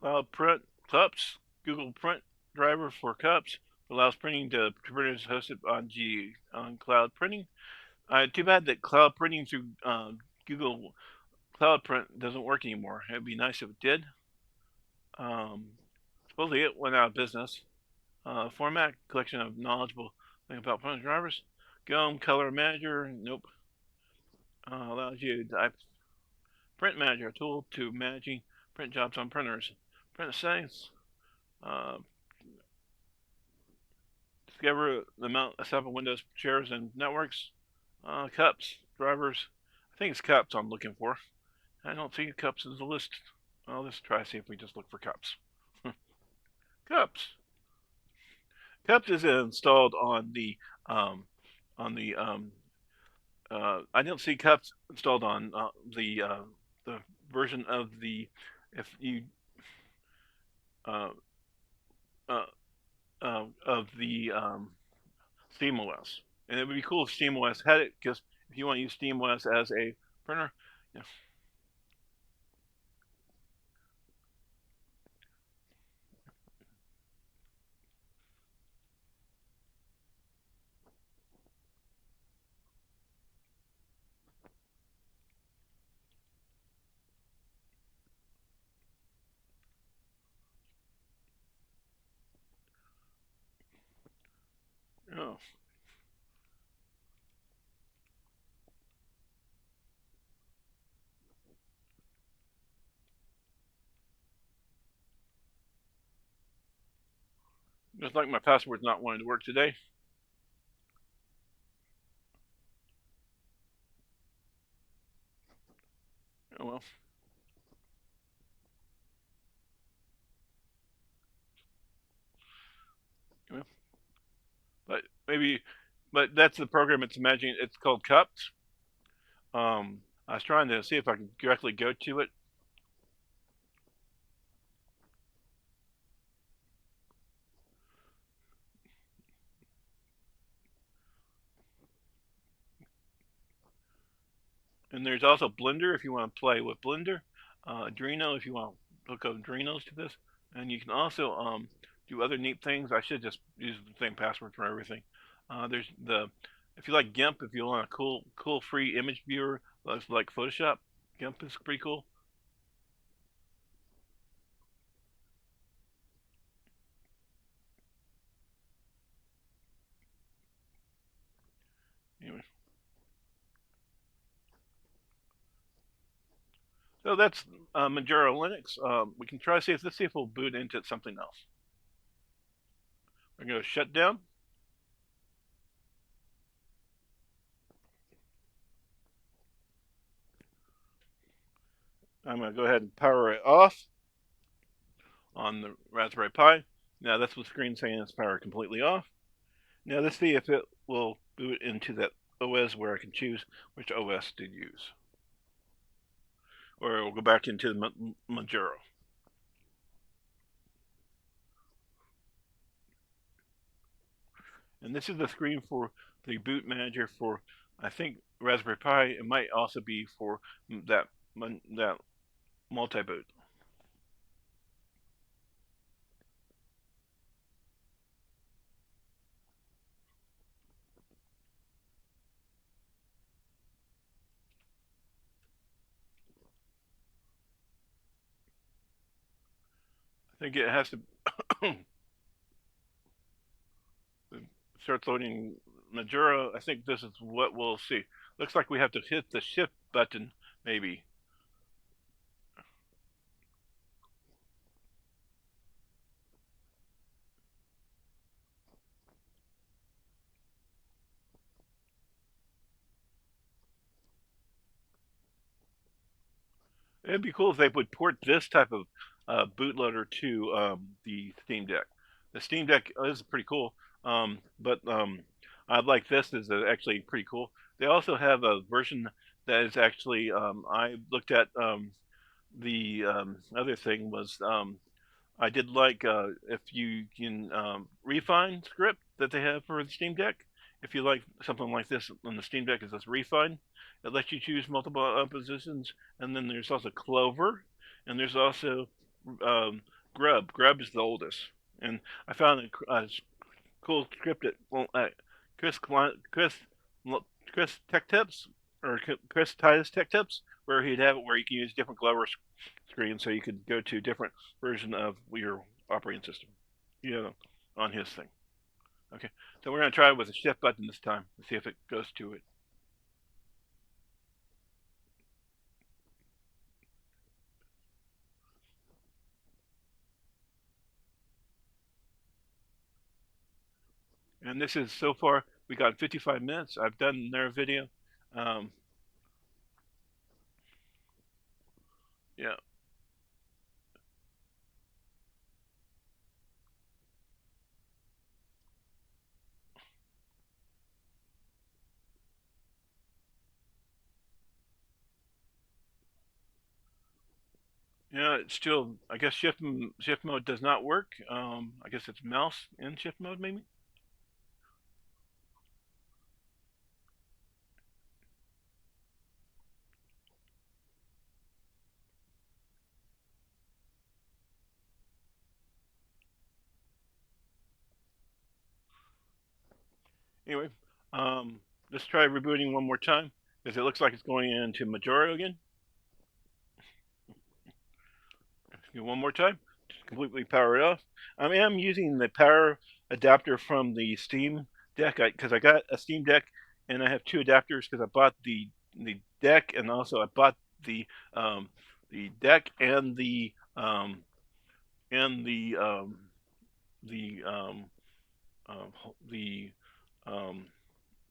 Cloud print cups. Google Print driver for cups allows printing to printers hosted on cloud printing. Too bad that cloud printing through Google Cloud Print doesn't work anymore. It'd be nice if it did. Um, Supposedly it went out of business. Format collection of knowledgeable things about printer drivers. GOM Color Manager. Nope. Allows you to type Print Manager, a tool to managing print jobs on printers. Print settings. Uh, Discover the amount of stuff on Windows shares and networks. Cups, drivers. I think it's cups I'm looking for. I don't see cups as a list. Well, let's try to see if we just look for cups. Cups. Cups is installed um, on the I don't see cups installed on the version of the if you uh, uh, of the SteamOS, and it would be cool if SteamOS had it because if you want to use SteamOS as a printer, yeah. Oh, just like my password's not wanting to work today. Oh well, well, but maybe, but that's the program it's imagining. It's called Cups. I was trying to see if I can directly go to it. And there's also Blender if you want to play with Blender. Drino if you want to hook up Drinos to this. And you can also do other neat things. I should just use the same password for everything. There's the if you like GIMP, if you want a cool free image viewer that's like Photoshop, GIMP is pretty cool. Anyway, so that's Manjaro Linux. We can try to see if let's see if we'll boot into something else. We're going to shut down. I'm going to go ahead and power it off on the Raspberry Pi. Now that's the screen saying it's powered completely off. Now let's see if it will boot into that OS where I can choose which OS to use. Or it will go back into the Manjaro. And this is the screen for the boot manager for, I think, Raspberry Pi. It might also be for that that multi boot. I think it has to start loading Manjaro. I think this is what we'll see. Looks like we have to hit the shift button, maybe. It'd be cool if they would port this type of bootloader to the Steam Deck. The Steam Deck is pretty cool, but I like this. Is actually pretty cool. They also have a version that is actually I looked at the other thing was I did like if you can refine script that they have for the Steam Deck. If you like something like this on the Steam Deck, it says refine. It lets you choose multiple positions, and then there's also Clover, and there's also Grub. Grub is the oldest, and I found a cool script that Chris Chris Chris Tech Tips or Chris Titus Tech Tips, where he'd have it where you can use different Clover screen, so you could go to different version of your operating system, you know, on his thing. Okay, so we're gonna try it with the shift button this time and see if it goes to it. And this is so far we got 55 minutes. I've done their video. Um, yeah, yeah. It's still. I guess shift mode does not work. I guess it's mouse in shift mode maybe. Anyway, let's try rebooting one more time because it looks like it's going into Majoro again. One more time. Just completely power it off. I am using the power adapter from the Steam Deck because I got a Steam Deck and I have two adapters because I bought the deck and also I bought the um, the deck and the uh, the um,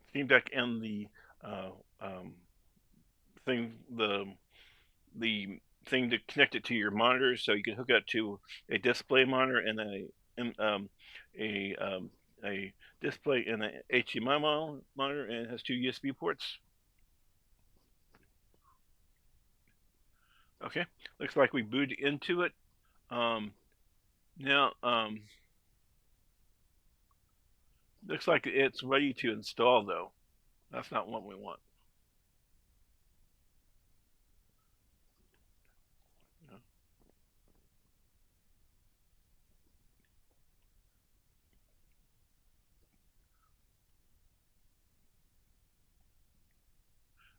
Steam Deck and the uh, um, thing the thing to connect it to your monitor, so you can hook it to a display monitor and a a display and a HDMI monitor, and it has two USB ports. Okay, looks like we booted into it. Um, now, looks like it's ready to install though. That's not what we want.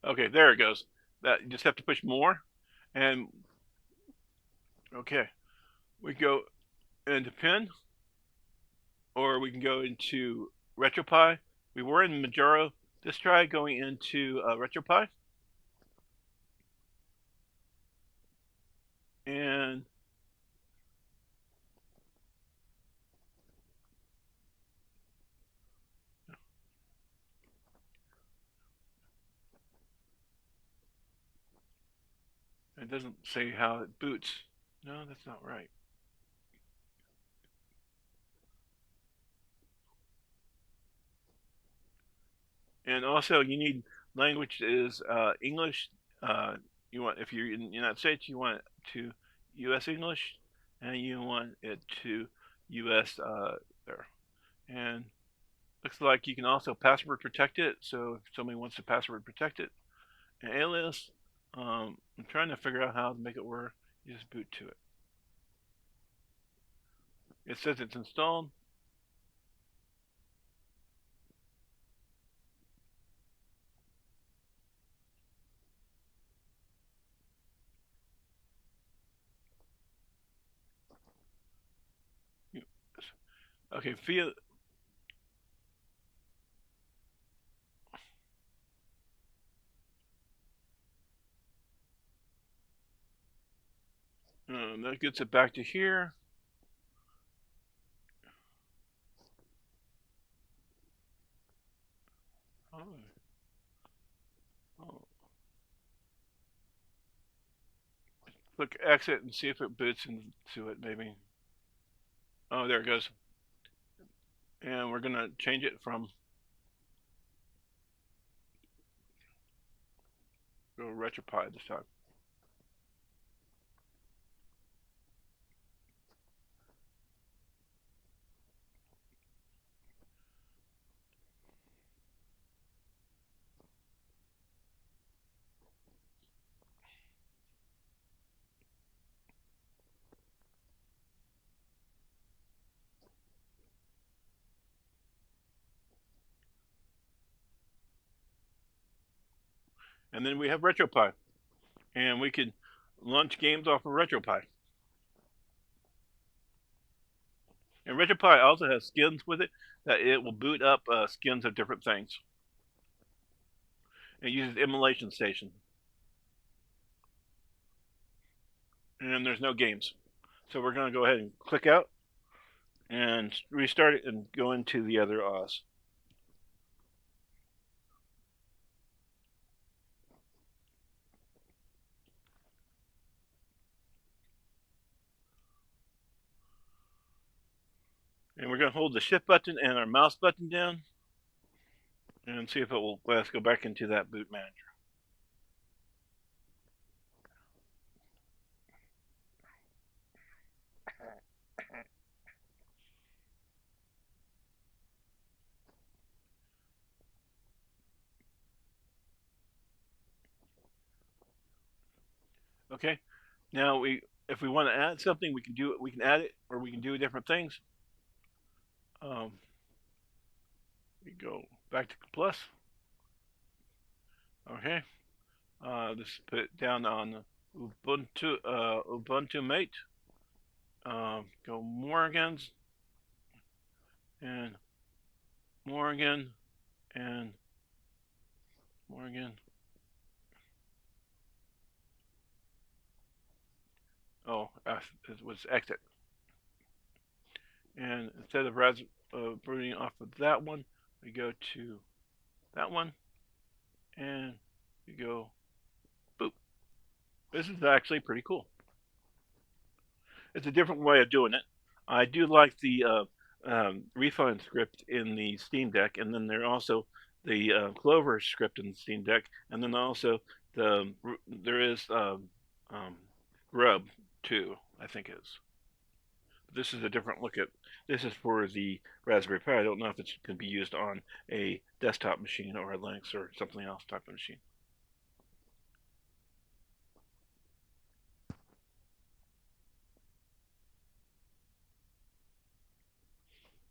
Okay, there it goes. That you just have to push more, and okay, we go into PINN, or we can go into RetroPie. We were in Manjaro. Let's try going into RetroPie. And it doesn't say how it boots. No, that's not right. And also, you need language is English. You want if you're in the United States, you want it to U.S. English, and you want it to U.S. There. And Looks like you can also password protect it. So if somebody wants to password protect it, an alias. I'm trying to figure out how to make it work. You just boot to it. It says it's installed. Okay, via that gets it back to here. Oh, oh. Click exit and see if it boots into it, maybe. Oh, there it goes. And we're gonna change it from go RetroPie this time. And then we have RetroPie, and we can launch games off of RetroPie. And RetroPie also has skins with it that it will boot up skins of different things. It uses emulation station, and there's no games. So we're going to go ahead and click out and restart it and go into the other OS. And we're going to hold the shift button and our mouse button down and see if it will let us go back into that boot manager. Okay. Now if we want to add something, we can do it. We can add it, or we can do different things. We go back to plus. Okay. Let's put it down on Ubuntu Mate. Go Morgan's and Morgan and Morgan. Oh, it was exit. And instead of booting off of that one, we go to that one, and we go boop. This is actually pretty cool. It's a different way of doing it. I do like the refund script in the Steam Deck, and then there also the Clover script in the Steam Deck, and then also there is um, Grub too. I think is. This is a different look at. This is for the Raspberry Pi. I don't know if it can be used on a desktop machine or a Linux or something else type of machine.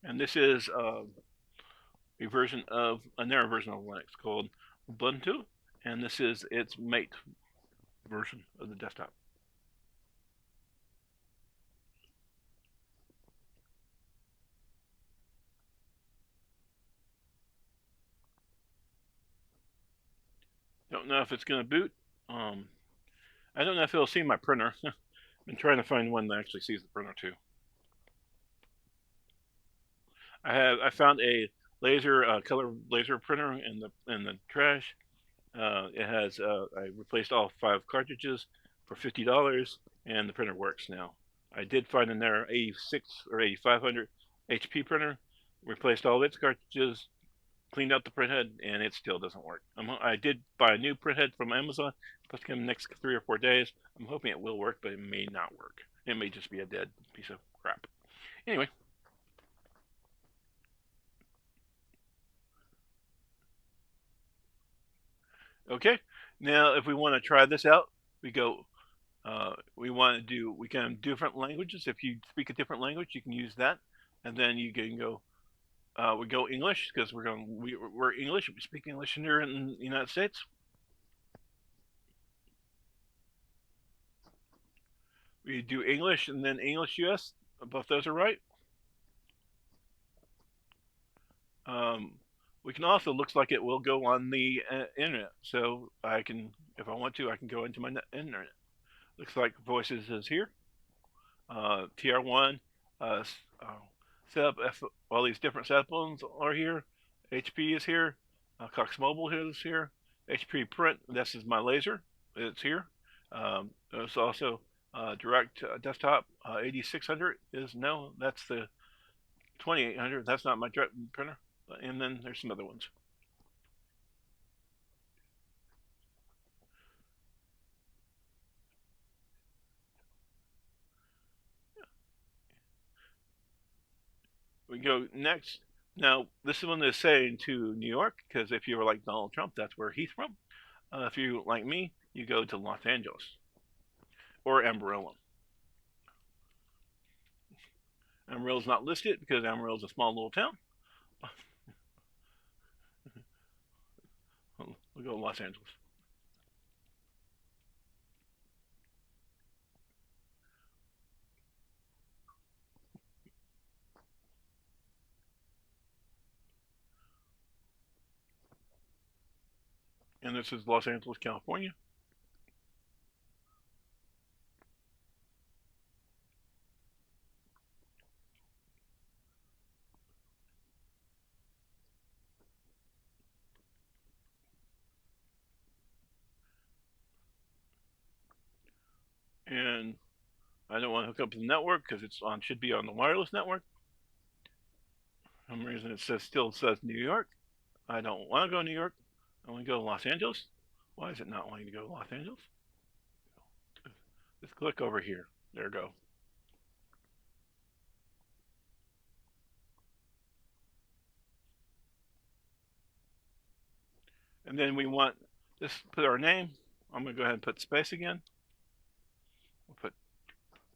And this is a version of another version of Linux called Ubuntu, and this is its mate version of the desktop. Don't know if it's going to boot. I don't know if it'll see my printer. I've been trying to find one that actually sees the printer too. I found a color laser printer in the trash. It has I replaced all 5 cartridges for $50, and the printer works now. I did find in there 86 or 8500 HP printer. Replaced all its cartridges, cleaned out the printhead, and it still doesn't work. I did buy a new printhead from Amazon. It's supposed to come in the next 3 or 4 days. I'm hoping it will work, but it may not work. It may just be a dead piece of crap. Anyway, Okay. Now, if we want to try this out, we go. We can do different languages. If you speak a different language, you can use that, and then you can go. We go English because we're English. We speak English here in the United States. We do English and then English US. Both those are right. Um, we can also looks like it will go on the internet. So I can, if I want to, I can go into my internet. Looks like voices is here. TR1, uh, setup. All these different cell phones are here. HP is here. Cox Mobile is here. HP Print. This is my laser. It's here. There's also direct desktop 8600 is no. That's the 2800. That's not my direct printer. And then there's some other ones. We go next. Now, this is one that's saying to New York, because if you were like Donald Trump, that's where he's from. If you like me, you go to Los Angeles or Amarillo. Amarillo's not listed because Amarillo's a small little town. We'll go to Los Angeles. And this is Los Angeles, California. And I don't want to hook up to the network because it's on should be on the wireless network. For some reason it still says New York. I don't want to go to New York. I want to go to Los Angeles. Why is it not wanting to go to Los Angeles? Just click over here. There we go. And then we want just put our name. I'm gonna go ahead and put space again. We'll put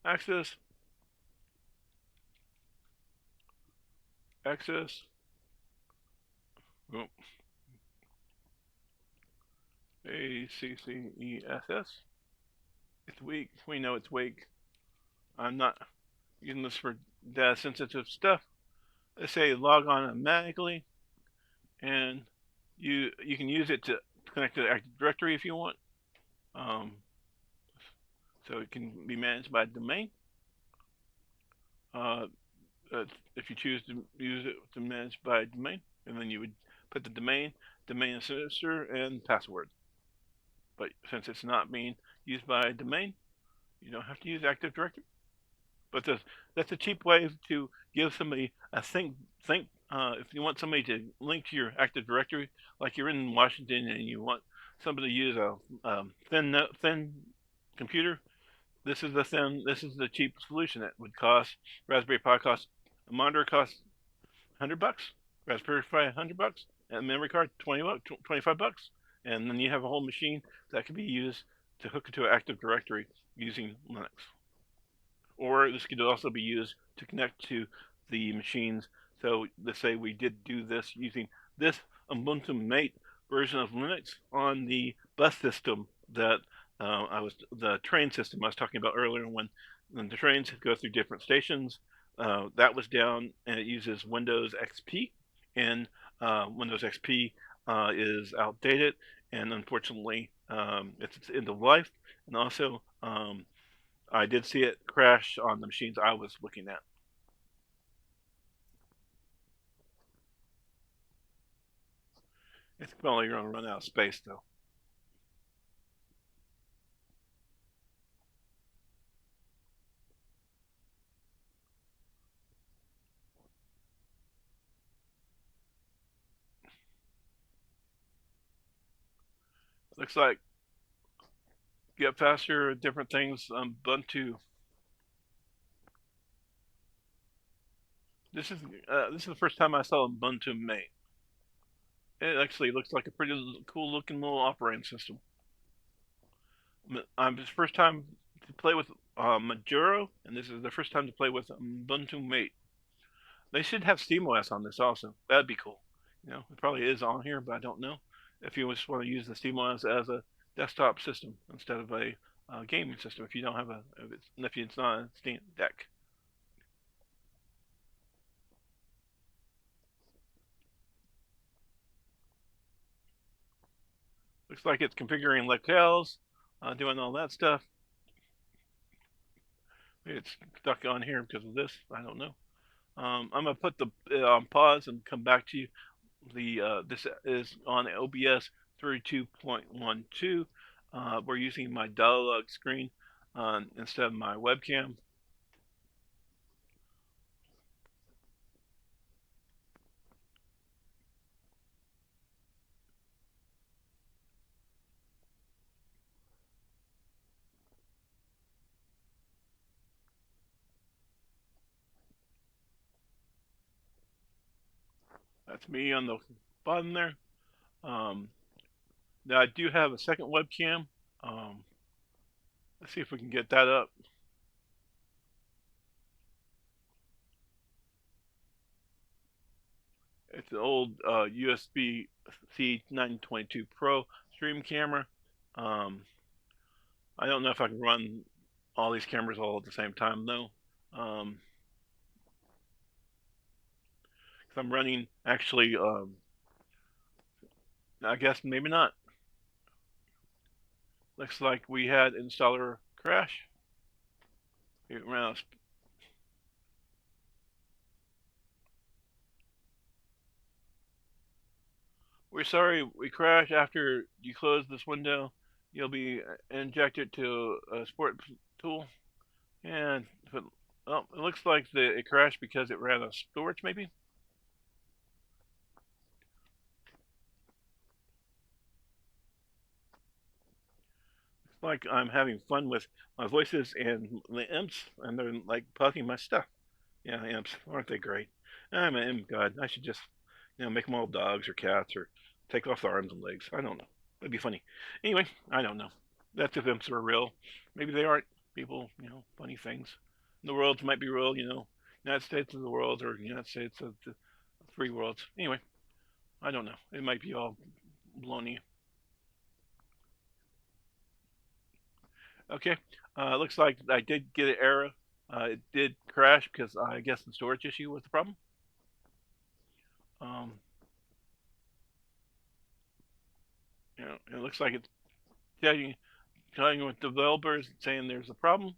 access, access. Oh, ACCESS. It's weak. We know it's weak. I'm not using this for data sensitive stuff. Let's say log on automatically, and you can use it to connect to the Active Directory if you want. Um, so it can be managed by domain. Uh, if you choose to use it to manage by domain, and then you would put the domain administrator, and password. But since it's not being used by domain, you don't have to use Active Directory. But that's a cheap way to give somebody a think. If you want somebody to link to your Active Directory, like you're in Washington and you want somebody to use a thin computer, this is the thin. This is the cheap solution that would cost Raspberry Pi cost a monitor costs $100, Raspberry Pi $100, and a memory card $20, $25, and then you have a whole machine that can be used to hook into an Active Directory using Linux. Or this could also be used to connect to the machines. So let's say we did do this using this Ubuntu Mate version of Linux on the bus system that I was the train system I was talking about earlier when the trains go through different stations. That was down and it uses Windows XP, and Windows XP is outdated and unfortunately it's end of life. And also I did see it crash on the machines I was looking at. It's probably going to run out of space though. Looks like get faster, different things. Ubuntu. This is the first time I saw Ubuntu Mate. It actually looks like a pretty cool looking little operating system. It's first time to play with Manjaro, and this is the first time to play with Ubuntu Mate. They should have SteamOS on this also. That'd be cool. It probably is on here, but I don't know. If you just want to use the SteamOS as a desktop system instead of a gaming system, if you don't have if it's not a Steam Deck. Looks like it's configuring locales, doing all that stuff. Maybe it's stuck on here because of this. I don't know. I'm gonna put the on pause and come back to you. This is on OBS 32.12. We're using my dialog screen instead of my webcam. That's me on the bottom there. Um, Now I do have a second webcam. Um, let's see if we can get that up. It's an old USB-C 922 Pro stream camera. Um, I don't know if I can run all these cameras all at the same time though. Um, cause I'm running actually. I guess maybe not. Looks like we had installer crash. We're sorry we crashed after you close this window. You'll be injected to a support tool. And well, it looks like it crashed because it ran out of storage, maybe. Looks like I'm having fun with my voices and the imps, and they're like puffing my stuff. Yeah, imps, aren't they great? I'm an imp god. I should just, make them all dogs or cats or take off the arms and legs. I don't know. It'd be funny. Anyway, I don't know. That's if imps are real. Maybe they aren't. People, funny things. The worlds might be real, United States of the world or United States of the three worlds. Anyway, I don't know. It might be all baloney. Okay. Looks like I did get an error. It did crash because I guess the storage issue was the problem. Um, it looks like it's telling with developers saying there's a problem.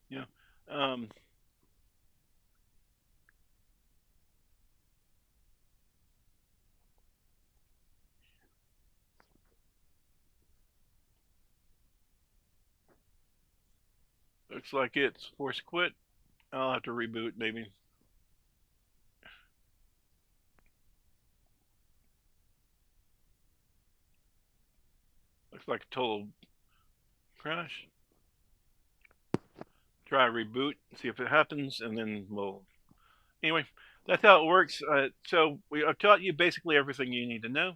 Yeah. Um, Looks like it's forced quit. I'll have to reboot maybe. Looks like a total crash. Try a reboot, see if it happens, and then we'll. Anyway, that's how it works. I've taught you basically everything you need to know.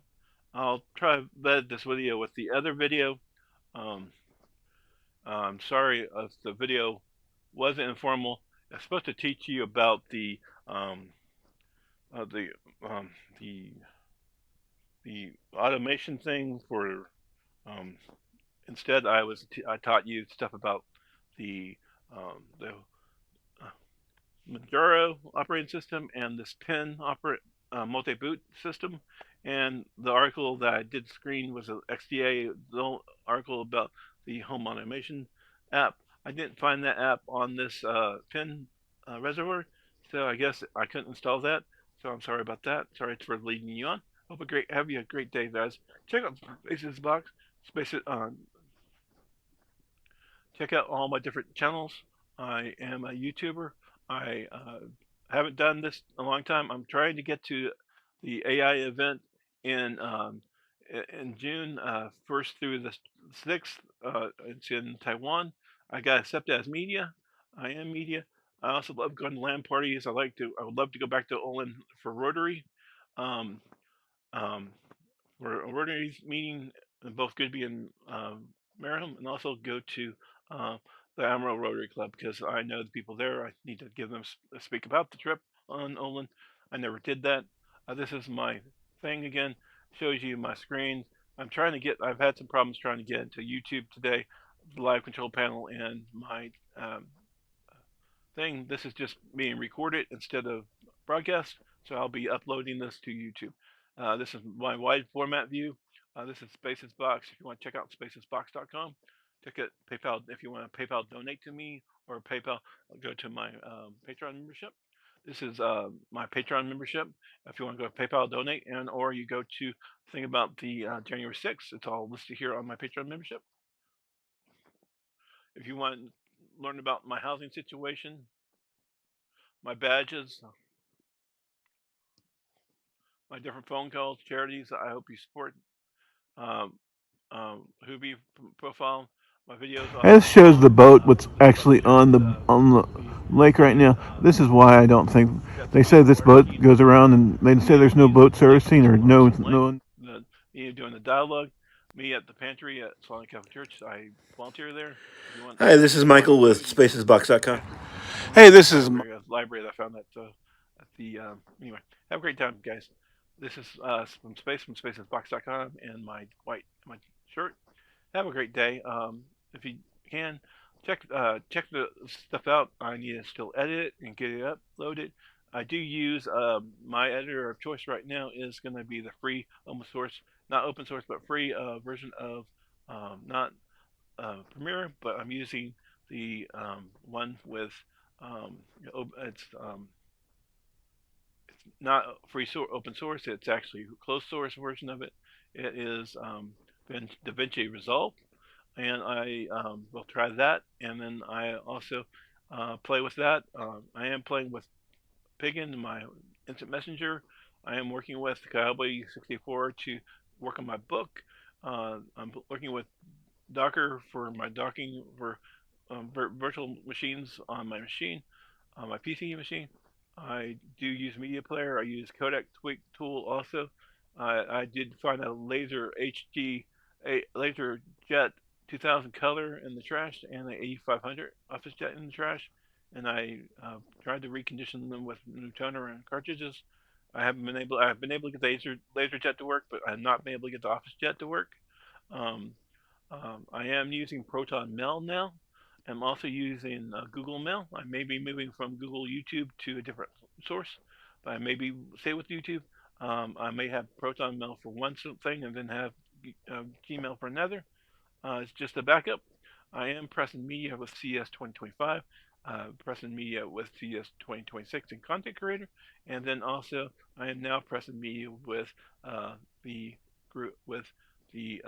I'll try to embed this video with the other video. Um, I'm sorry if the video wasn't informal. It's supposed to teach you about um, uh, the um, the the automation thing for. Um, Instead, I taught you stuff about the Manjaro operating system and this PINN multi-boot system. And the article that I did screen was an XDA article about the home automation app. I didn't find that app on this PINN reservoir, so I guess I couldn't install that. So I'm sorry about that. Sorry for leading you on. Have you a great day, guys. Check out Spaces Box, Spaces check out all my different channels. I am a YouTuber. I haven't done this in a long time. I'm trying to get to the AI event in in June, first through 6th. It's in Taiwan. I got accepted as media. I am media. I also love going to LAN parties. I would love to go back to Olin for Rotary. Um, um, for a Rotary meeting, both Goodby and Merriam, and also go to uh, the Amarillo Rotary Club because I know the people there. I need to give them speak about the trip on Olin. I never did that. This is my thing again. Shows you my screen. I'm trying to get. I've had some problems trying to get into YouTube today, the live control panel, and my thing. This is just being recorded instead of broadcast, so I'll be uploading this to YouTube. This is my wide format view. This is Spaces Box. If you want to check out spacesbox.com, check it. PayPal if you want to PayPal donate to me or PayPal go to my Patreon membership. This is my Patreon membership. If you want to go to PayPal donate and or you go to think about the January 6th, it's all listed here on my Patreon membership. If you want to learn about my housing situation, my badges, my different phone calls, charities. I hope you support um, Hoobie profile. My videos This shows the boat what's just about actually on the the lake right now. This is why I don't think got the they say people this where boat you goes around, and they say there's no use boat the link servicing or or some link. no. Me doing the dialogue. Me at the pantry at Sonic Catholic Church. I volunteer there. If you want Hi, this is to watch Michael with food, you can go to the spacesbox.com. pantry. And Hey, this is this is library that I found at the anyway. Have a great time, guys. This is from spacesbox.com and my shirt. Have a great day. If you can, check the stuff out. I need to still edit it and get it uploaded. I do use my editor of choice right now is going to be the free open source, not open source, but free version of not Premiere, but I'm using the one with it's not free open source. It's actually a closed source version of it. It is DaVinci Resolve, and I will try that. And then I also play with that. I am playing with Piggin, my instant messenger. I am working with Cowboy 64 to work on my book. I'm working with Docker for my docking for virtual machines on my machine, on my PC machine. I do use Media Player. I use Codec Tweak tool also. I did find a laser jet 2000 color in the trash and the 8500 office jet in the trash, and I tried to recondition them with new toner and cartridges. I've been able to get the laser jet to work, but I've not been able to get the office jet to work. Um, I am using Proton Mail now. I'm also using Google Mail. I may be moving from Google YouTube to a different source, but I may be stay with YouTube. I may have Proton Mail for one thing and then have Gmail for another. It's just a backup. I am pressing media with CS 2025, pressing media with CS 2026 in Content Creator, and then also I am now pressing media with the group with the